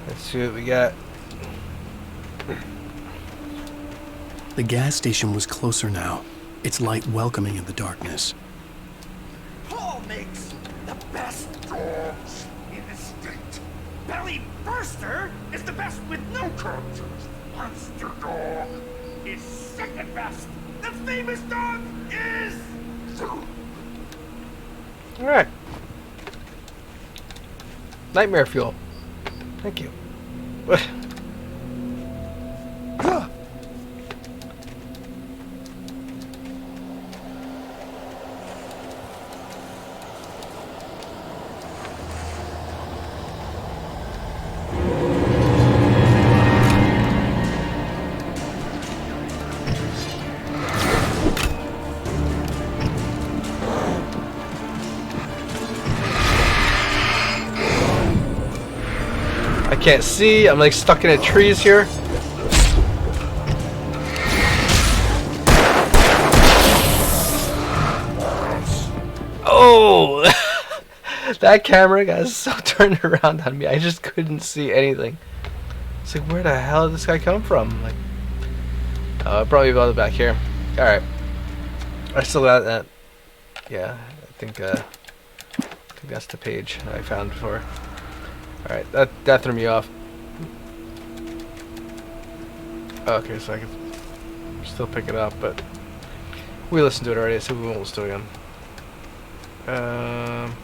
Let's see what we got. The gas station was closer now, its light welcoming in the darkness. Paul makes the best dogs in the state. Belly Burster is the best with no contest. Monster Dog is second best. The famous dog is... Alright. Nightmare fuel. Thank you. I can't see. I'm like stuck in the trees here. Oh! That camera got so turned around on me. I just couldn't see anything. It's like, where the hell did this guy come from? Like, probably about the back here. All right. I still got that. Yeah, I think that's the page I found before. Alright, that threw me off. Okay, so I can still pick it up, but we listened to it already, so we won't listen to it again.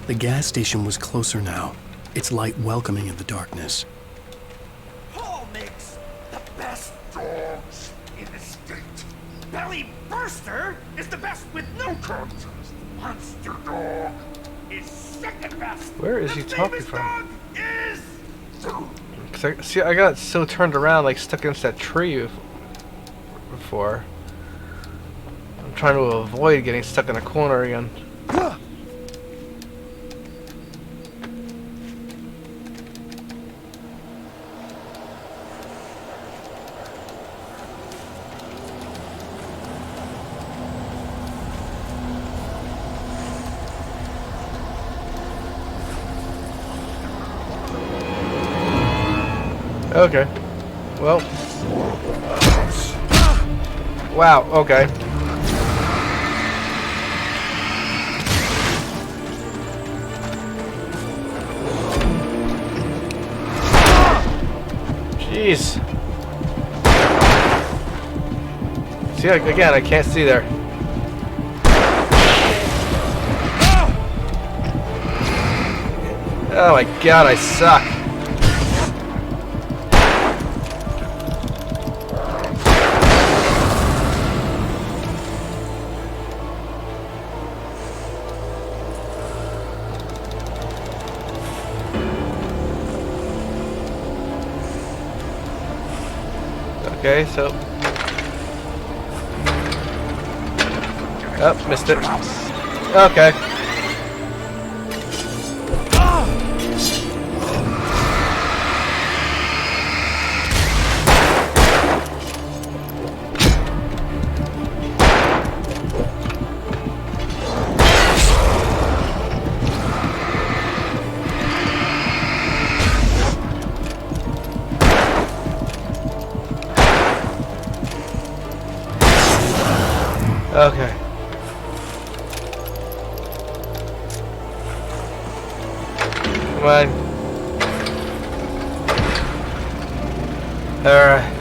The gas station was closer now, its light welcoming in the darkness. Paul makes the best dogs in the state. Belly Burster is the best with no contest. Monster Dog is second best. Where is he talking from? Dog is... Cause I got so turned around, like stuck against that tree before. I'm trying to avoid getting stuck in a corner again. Okay. Well. Wow, okay. Jeez. See, again, I can't see there. Oh my god, I suck. Okay, so... Oh, missed it. Okay. Okay. Come on. Alright.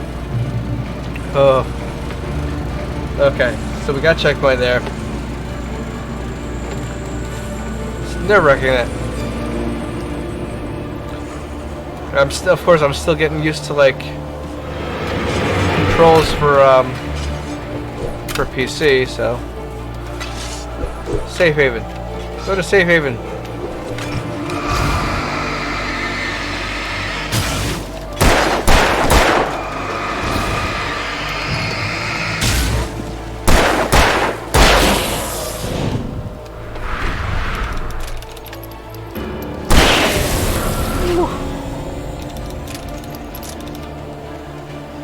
Oh. Okay, so we got checkpoint there. It's nerve-wracking it. I'm still, of course, I'm still getting used to like controls for PC, so Safe haven. Go to safe haven.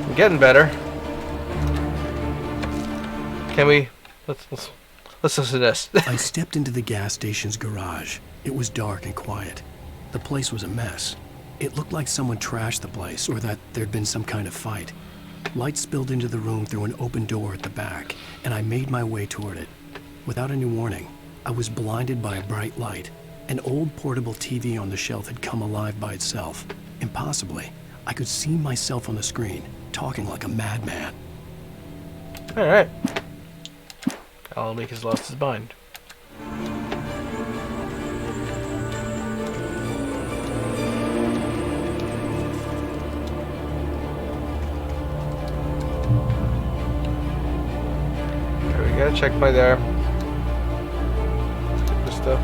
I'm getting better. Can we? Let's listen to this. I stepped into the gas station's garage. It was dark and quiet. The place was a mess. It looked like someone trashed the place or that there'd been some kind of fight. Light spilled into the room through an open door at the back, and I made my way toward it. Without any warning, I was blinded by a bright light. An old portable TV on the shelf had come alive by itself. Impossibly, I could see myself on the screen, talking like a madman. Alright. Alan Wake has lost his mind. Okay, we got a checkpoint there. This stuff.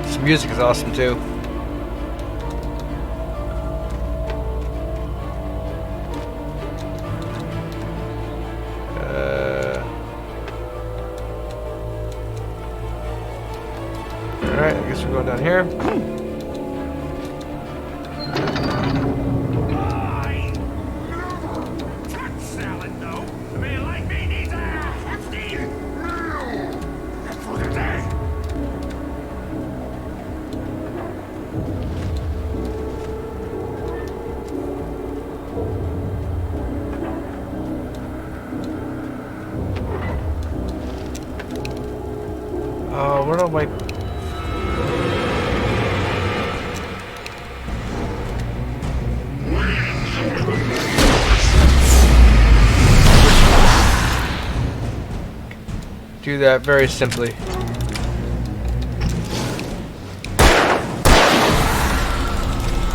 This music is awesome too. Alright, I guess we're going down here. Salad, though. A man like me needs a hefty meal. That's for the day. Oh, where do I... do that very simply.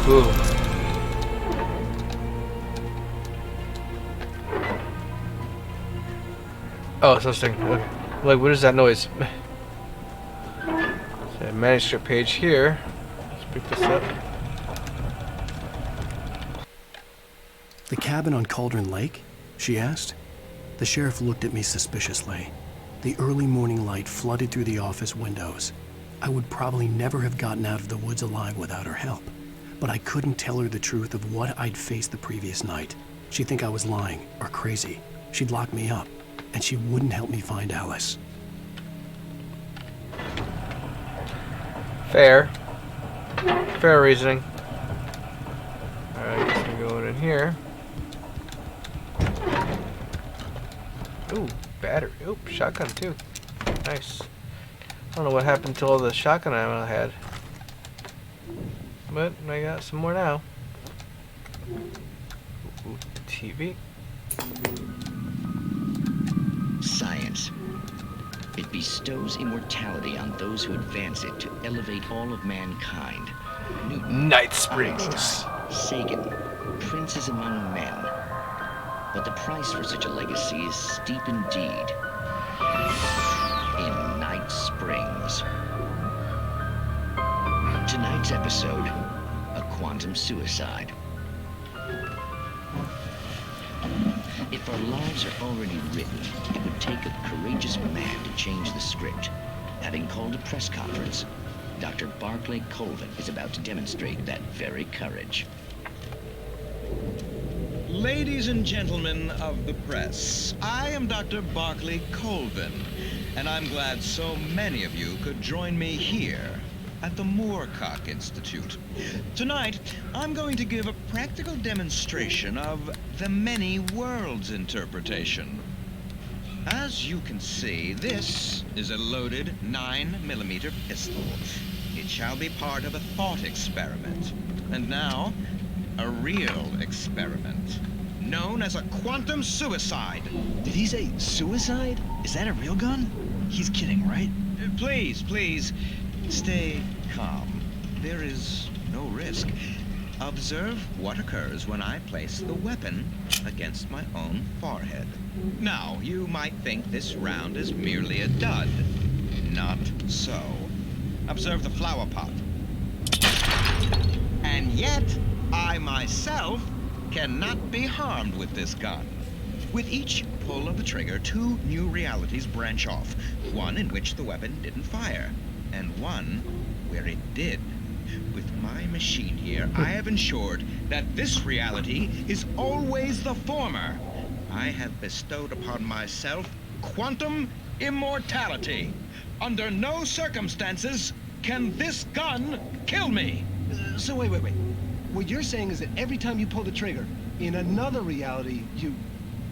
Ooh. Oh, it's this thing. Okay. Like, what is that noise? So, manuscript page here. Let's pick this up. The cabin on Cauldron Lake? She asked. The sheriff looked at me suspiciously. The early morning light flooded through the office windows. I would probably never have gotten out of the woods alive without her help, but I couldn't tell her the truth of what I'd faced the previous night. She'd think I was lying or crazy. She'd lock me up, and she wouldn't help me find Alice. Fair. Fair reasoning. Alright, I guess we're going in here. Ooh, battery. Ooh, shotgun too. Nice. I don't know what happened to all the shotgun ammo I had. But I got some more now. Ooh, TV. Science. It bestows immortality on those who advance it to elevate all of mankind. Newton, Night Springs. Einstein, Sagan, princes among men. But the price for such a legacy is steep indeed. In Night Springs. Tonight's episode, a quantum suicide. If our lives are already written, it would take a courageous man to change the script. Having called a press conference, Dr. Barclay Colvin is about to demonstrate that very courage. Ladies and gentlemen of the press, I am Dr. Barclay Colvin, and I'm glad so many of you could join me here at the Moorcock Institute. Tonight, I'm going to give a practical demonstration of the many worlds interpretation. As you can see, this is a loaded 9mm pistol. It shall be part of a thought experiment. And now, a real experiment, known as a quantum suicide. Did he say suicide? Is that a real gun? He's kidding, right? Please, stay calm. There is no risk. Observe what occurs when I place the weapon against my own forehead. Now, you might think this round is merely a dud. Not so. Observe the flower pot. And yet, I myself cannot be harmed with this gun. With each pull of the trigger, 2 new realities branch off. One in which the weapon didn't fire, and one where it did. With my machine here, I have ensured that this reality is always the former. I have bestowed upon myself quantum immortality. Under no circumstances can this gun kill me. So wait. What you're saying is that every time you pull the trigger, in another reality, you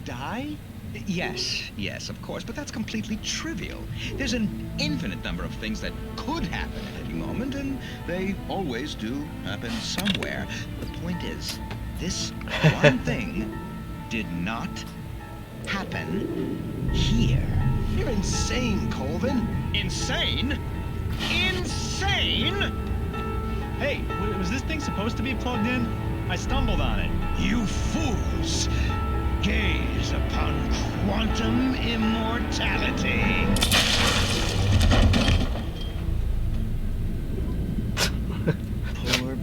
die? Yes, of course, but that's completely trivial. There's an infinite number of things that could happen at any moment, and they always do happen somewhere. The point is, this one thing did not happen here. You're insane, Colvin. Insane? Insane? Hey, was this thing supposed to be plugged in? I stumbled on it. You fools! Gaze upon quantum immortality.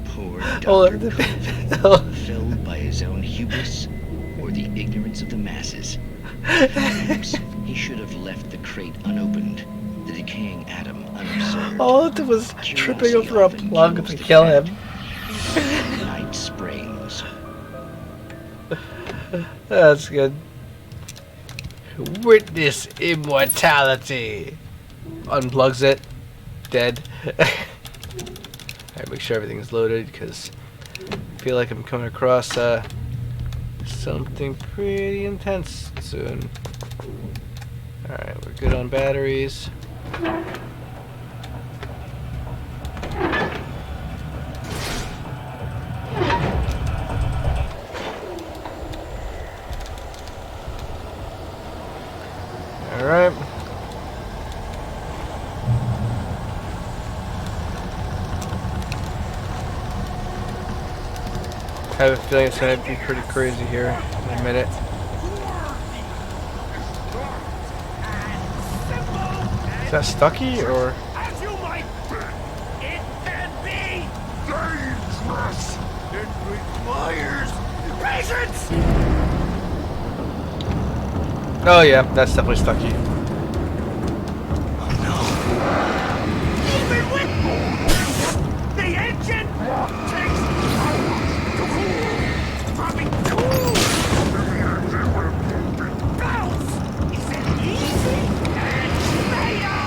Poor Dr. Colvin, filled by his own hubris or the ignorance of the masses. Perhaps he should have left the crate unopened, the decaying atom unobserved. All it was tripping over a plug to kill him. Night springs. That's good. Witness immortality. Unplugs it. Dead. Alright, make sure everything's loaded because I feel like I'm coming across something pretty intense soon. Alright, we're good on batteries. Alright. I have a feeling it's going to be pretty crazy here in a minute. Is that Stucky or? As you might bet, it can be dangerous. It requires patience. Oh yeah, that's definitely Stucky. Even with the engine takes hours to cool. Probably cool. Bounce. Is it easy? And fail.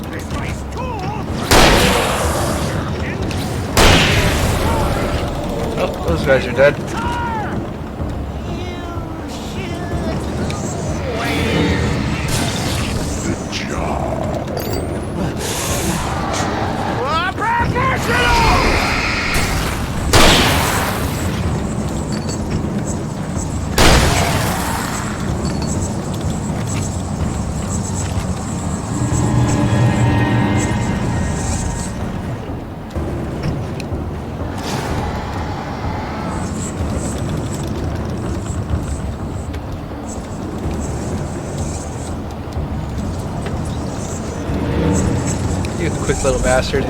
This place cool. Oh, those guys are dead. You quick little bastard.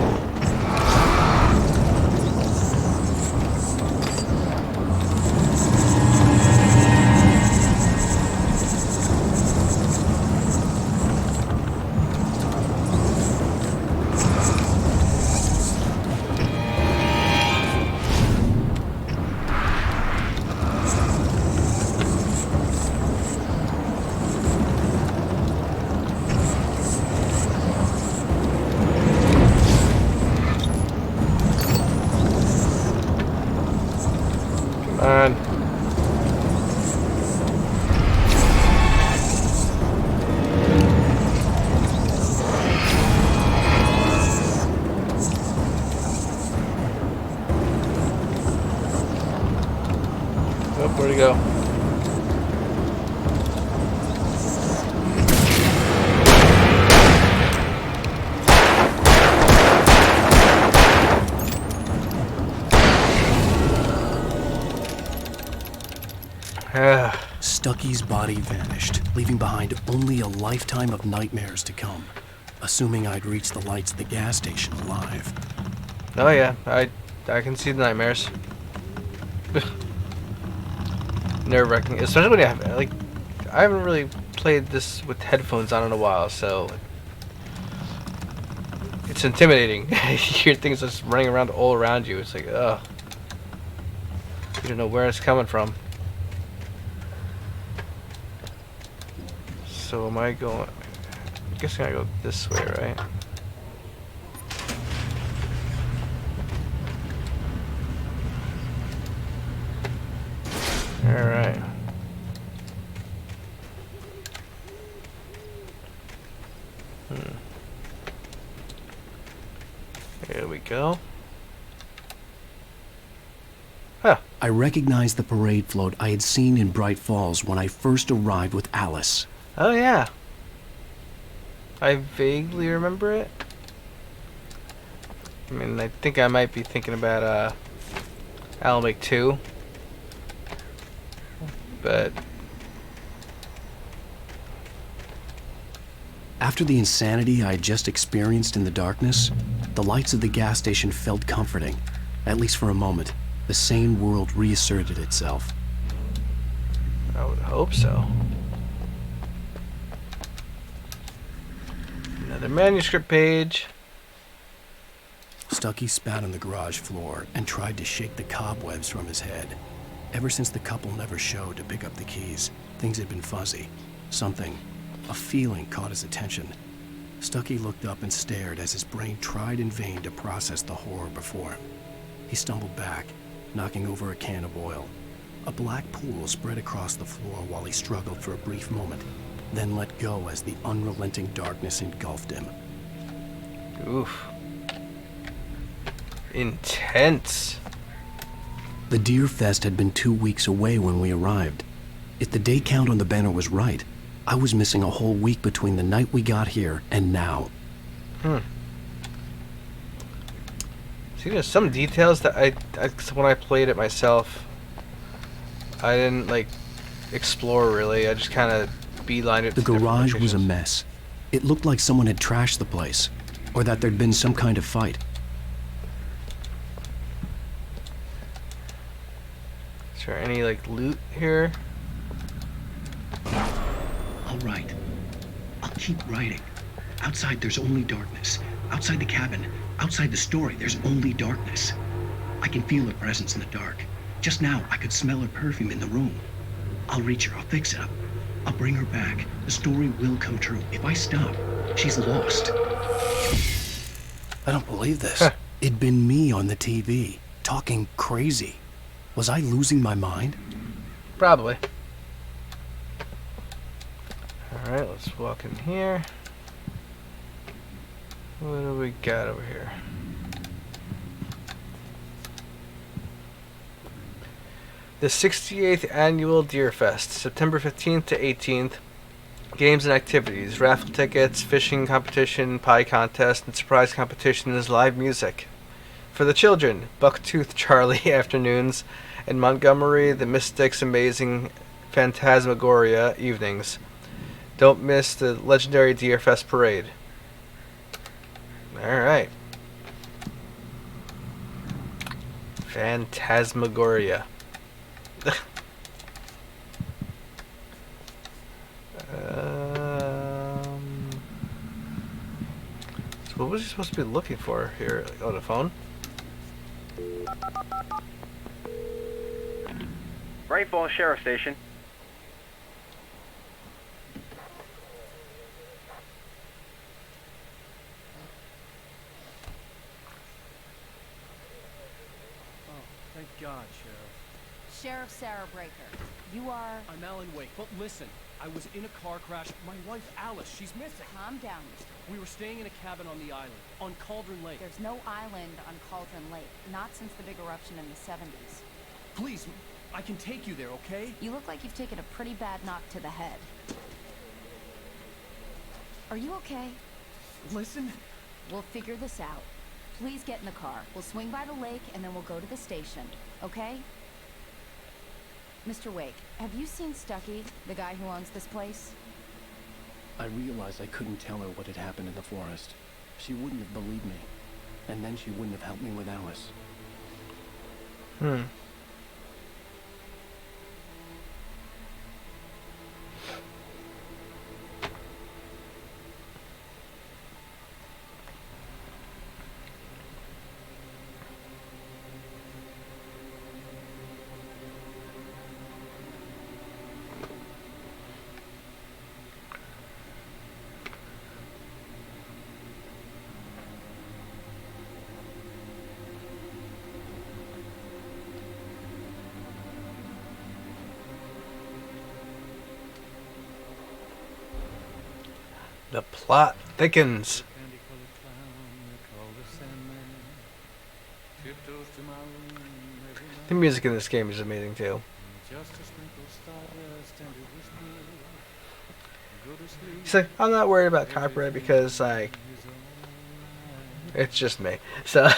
Stucky's body vanished, leaving behind only a lifetime of nightmares to come, assuming I'd reached the lights at the gas station alive. Oh yeah, I can see the nightmares. Nerve-wracking, especially when you have, like, I haven't really played this with headphones on in a while, so it's intimidating. You hear things just running around all around you. It's like, ugh. You don't know where it's coming from. So am I going? I guess I gotta go this way, right? Alright. Here we go. Huh. I recognized the parade float I had seen in Bright Falls when I first arrived with Alice. Oh yeah. I vaguely remember it. I mean, I think I might be thinking about Alan Wake 2. But after the insanity I had just experienced in the darkness, the lights of the gas station felt comforting. At least for a moment, the sane world reasserted itself. I would hope so. Another manuscript page. Stucky spat on the garage floor and tried to shake the cobwebs from his head. Ever since the couple never showed to pick up the keys, things had been fuzzy. Something, a feeling, caught his attention. Stucky looked up and stared as his brain tried in vain to process the horror before him. He stumbled back, knocking over a can of oil. A black pool spread across the floor while he struggled for a brief moment, then let go as the unrelenting darkness engulfed him. Oof. Intense. The Deer Fest had been 2 weeks away when we arrived. If the day count on the banner was right, I was missing a whole week between the night we got here and now. See, there's some details that I when I played it myself, I didn't like explore really. I just kind of beelined it. The garage was a mess. It looked like someone had trashed the place, or that there'd been some kind of fight. Is there any like loot here? All right. I'll keep writing. Outside there's only darkness. Outside the cabin, outside the story, there's only darkness. I can feel her presence in the dark. Just now, I could smell her perfume in the room. I'll reach her. I'll fix it up. I'll bring her back. The story will come true. If I stop, she's lost. I don't believe this. It'd been me on the TV, talking crazy. Was I losing my mind? Probably. Alright, let's walk in here. What do we got over here? The 68th Annual Deer Fest, September 15th to 18th. Games and activities, raffle tickets, fishing competition, pie contest, and surprise competitions, live music. For the children, Bucktooth Charlie afternoons, and Montgomery the Mystic's Amazing Phantasmagoria evenings. Don't miss the legendary Deer Fest parade. Alright. Phantasmagoria. So what was he supposed to be looking for here? On the phone? Bright Falls Sheriff Station. Thank God, Sheriff. Sheriff Sarah Breaker, you are... I'm Alan Wake, but listen, I was in a car crash. My wife, Alice, she's missing. Calm down, Mr. We were staying in a cabin on the island, on Cauldron Lake. There's no island on Cauldron Lake, not since the big eruption in the 70s. Please, I can take you there, okay? You look like you've taken a pretty bad knock to the head. Are you okay? Listen. We'll figure this out. Please get in the car. We'll swing by the lake and then we'll go to the station, okay? Mr. Wake, have you seen Stucky, the guy who owns this place? I realized I couldn't tell her what had happened in the forest. She wouldn't have believed me. And then she wouldn't have helped me with Alice. The plot thickens. The music in this game is amazing too. So I'm not worried about copyright because like it's just me. So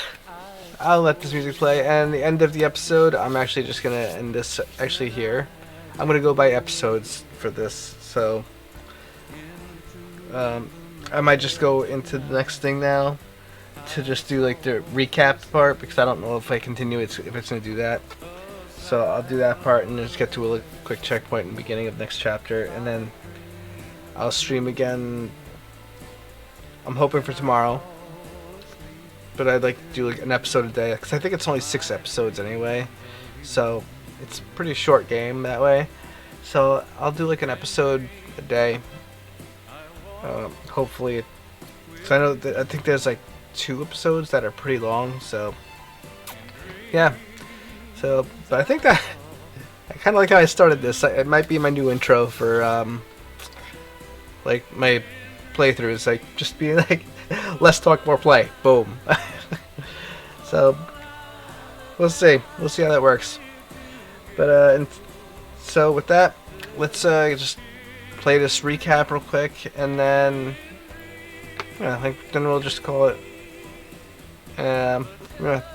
I'll let this music play, and the end of the episode I'm actually just gonna end this actually here. I'm gonna go by episodes for this, so I might just go into the next thing now to just do like the recap part, because I don't know if I continue if it's going to do that. So I'll do that part and just get to a quick checkpoint in the beginning of the next chapter, and then I'll stream again. I'm hoping for tomorrow, but I'd like to do like an episode a day, because I think it's only 6 episodes anyway, so it's a pretty short game that way. So I'll do like an episode a day. Hopefully, because I know that I think there's like 2 episodes that are pretty long. So yeah. So, but I think that I kind of like how I started this. It might be my new intro for like my playthroughs, like just being like less talk, more play. Boom. So we'll see. We'll see how that works. But and so with that, let's just play this recap real quick, and then yeah, I think then we'll just call it. Yeah, but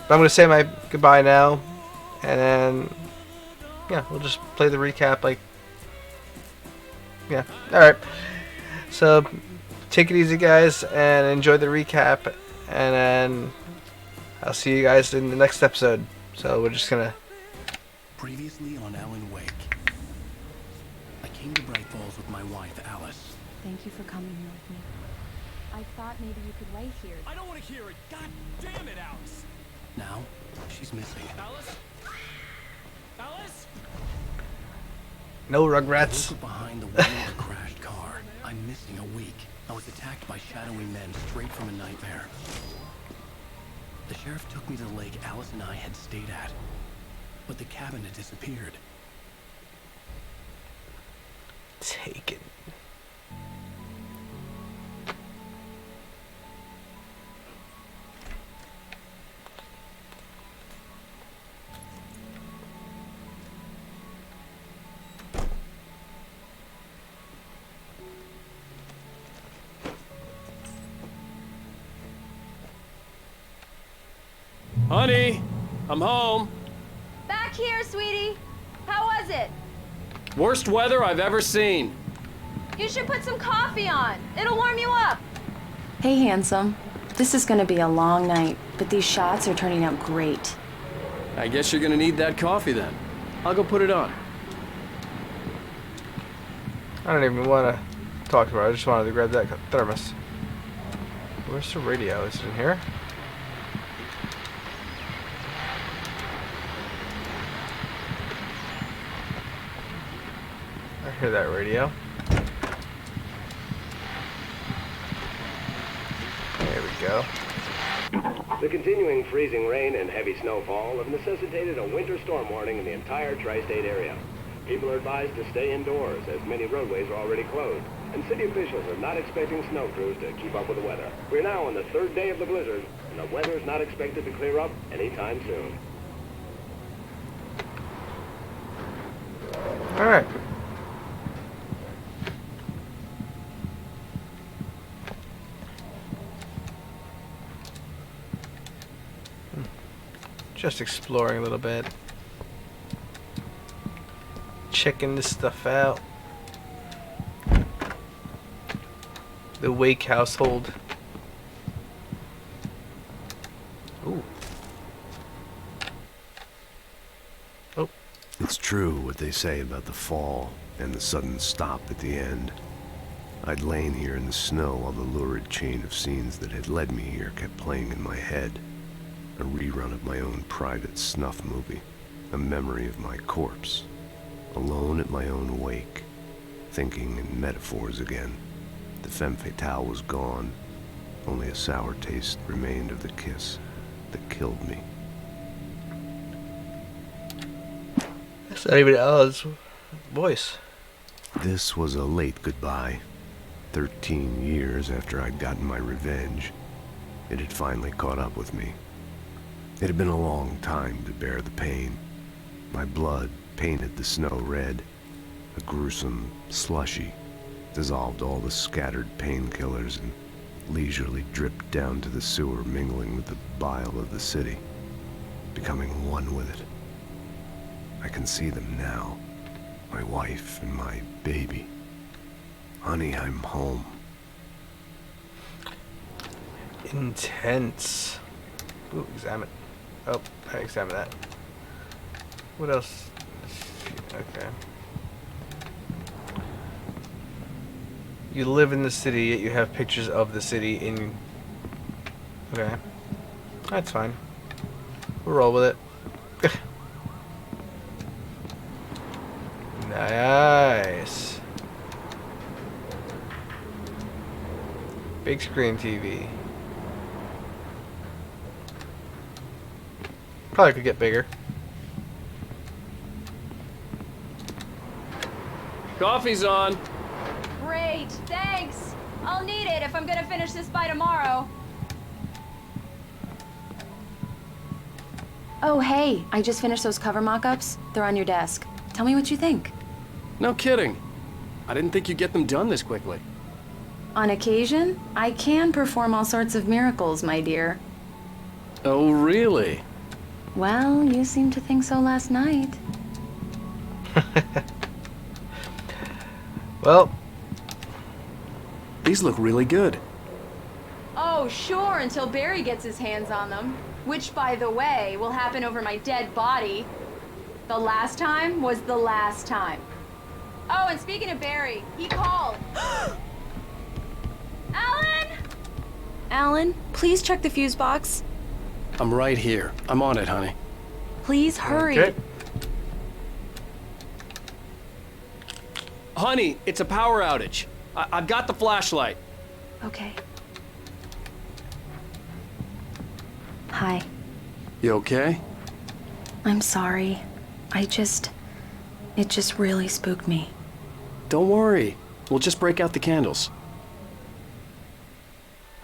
I'm gonna say my goodbye now, and then yeah, we'll just play the recap. Like, yeah, all right. So take it easy, guys, and enjoy the recap, and then I'll see you guys in the next episode. So we're just gonna. Previously on Alan Wake. I came to Bright Falls with my wife, Alice. Thank you for coming here with me. I thought maybe you could wait here. I don't want to hear it. God damn it, Alice. Now, she's missing. Alice? Alice? No Rugrats. Behind the wheel of a crashed car. I'm missing a week. I was attacked by shadowy men straight from a nightmare. The sheriff took me to the lake Alice and I had stayed at. But the cabin had disappeared. Taken. Honey, I'm home. Back here, sweetie. How was it? Worst weather I've ever seen. You should put some coffee on. It'll warm you up. Hey, handsome. This is gonna be a long night, but these shots are turning out great. I guess you're gonna need that coffee then. I'll go put it on. I don't even want to talk to her. I just wanted to grab that thermos. Where's the radio? Is it in here? I hear that radio. There we go. The continuing freezing rain and heavy snowfall have necessitated a winter storm warning in the entire tri-state area. People are advised to stay indoors as many roadways are already closed, and city officials are not expecting snow crews to keep up with the weather. We're now on the 3rd day of the blizzard, and the weather is not expected to clear up anytime soon. All right. Just exploring a little bit. checking this stuff out. The Wake household. Ooh. Oh. It's true what they say about the fall and the sudden stop at the end. I'd lain here in the snow while the lurid chain of scenes that had led me here kept playing in my head. A rerun of my own private snuff movie. A memory of my corpse. Alone at my own wake. Thinking in metaphors again. The femme fatale was gone. Only a sour taste remained of the kiss that killed me. That's not even Alan's voice. This was a late goodbye. 13 years after I'd gotten my revenge, it had finally caught up with me. It had been a long time to bear the pain. My blood painted the snow red. A gruesome slushy dissolved all the scattered painkillers and leisurely dripped down to the sewer, mingling with the bile of the city, becoming one with it. I can see them now, my wife and my baby. Honey, I'm home. Intense. Ooh, examine. Oh, I examined that. What else? Okay. You live in the city, yet you have pictures of the city in... Okay. That's fine. We'll roll with it. Nice. Big screen TV. Probably could get bigger. Coffee's on. Great, thanks. I'll need it if I'm gonna finish this by tomorrow. Oh, hey, I just finished those cover mock-ups. They're on your desk. Tell me what you think. No kidding. I didn't think you'd get them done this quickly. On occasion, I can perform all sorts of miracles, my dear. Oh, really? Well, you seemed to think so last night. Well, these look really good. Oh, sure, until Barry gets his hands on them. Which, by the way, will happen over my dead body. The last time was the last time. Oh, and speaking of Barry, he called. Alan! Alan, please check the fuse box. I'm right here. I'm on it, honey. Please hurry. Okay. Honey, it's a power outage. I've got the flashlight. Okay. Hi. You okay? I'm sorry. It just really spooked me. Don't worry. We'll just break out the candles.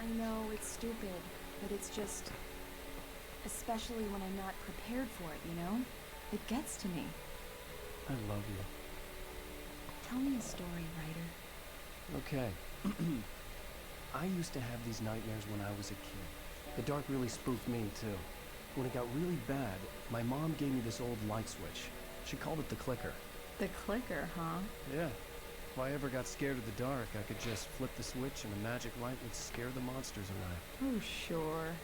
I know it's stupid, but it's just... Especially when I'm not prepared for it, you know? It gets to me. I love you. Tell me a story, writer. Okay. I used to have these nightmares when I was a kid. The dark really spooked me, too. When it got really bad, my mom gave me this old light switch. She called it the clicker. The clicker, huh? Yeah. If I ever got scared of the dark, I could just flip the switch and the magic light would scare the monsters away. Oh, sure.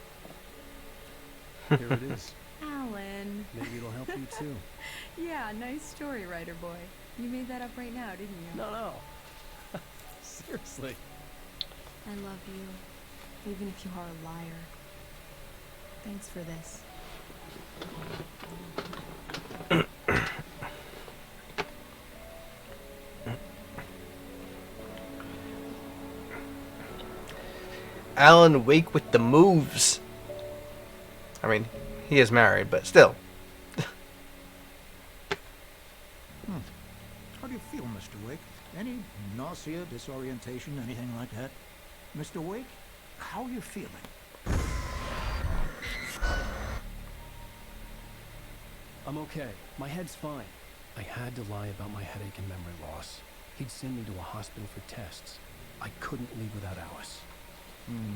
Here it is. Alan. Maybe it'll help you, too. Yeah, nice story, writer boy. You made that up right now, didn't you? No. Seriously. I love you, even if you are a liar. Thanks for this. Alan Wake with the moves. I mean, he is married, but still. How do you feel, Mr. Wake? Any nausea, disorientation, anything like that? Mr. Wake, how are you feeling? I'm okay. My head's fine. I had to lie about my headache and memory loss. He'd send me to a hospital for tests. I couldn't leave without Alice.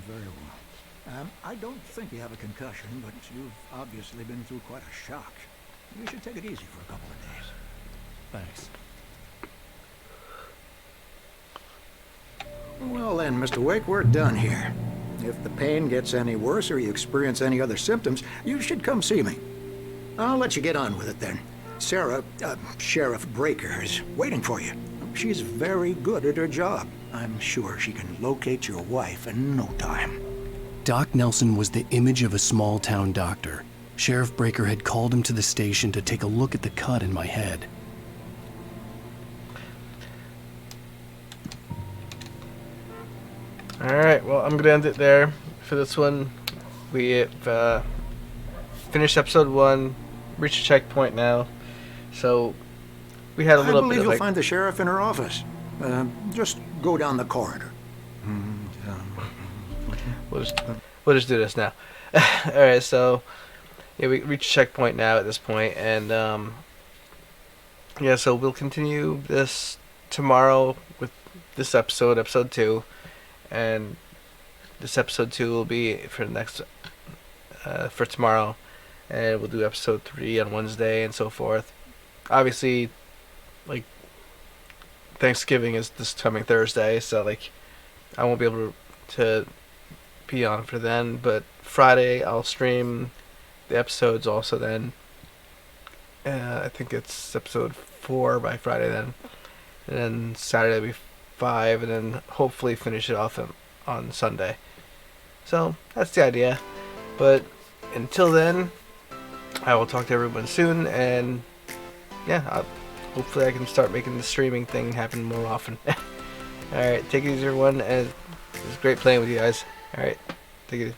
Very well. I don't think you have a concussion, but you've obviously been through quite a shock. You should take it easy for a couple of days. Thanks. Well then, Mr. Wake, we're done here. If the pain gets any worse or you experience any other symptoms, you should come see me. I'll let you get on with it then. Sarah, Sheriff Breaker, is waiting for you. She's very good at her job. I'm sure she can locate your wife in no time. Doc Nelson was the image of a small-town doctor. Sheriff Breaker had called him to the station to take a look at the cut in my head. Alright, well, I'm going to end it there for this one. We've finished episode 1, reached a checkpoint now. So, we had a little bit of I believe you'll find the sheriff in her office. Just go down the corridor. We'll just do this now. Alright, so yeah, we reached checkpoint now at this point, and yeah, so we'll continue this tomorrow with this episode, episode 2, and this episode 2 will be for the next for tomorrow, and we'll do episode 3 on Wednesday and so forth. Obviously, like, Thanksgiving is this coming Thursday, so like I won't be able to be on for then, but Friday I'll stream the episodes also then. I think it's episode 4 by Friday then, and then Saturday will be 5, and then hopefully finish it off on Sunday. So that's the idea, but until then I will talk to everyone soon, and yeah, hopefully I can start making the streaming thing happen more often. Alright, take it easy everyone, and it was great playing with you guys. Alright, take it easy.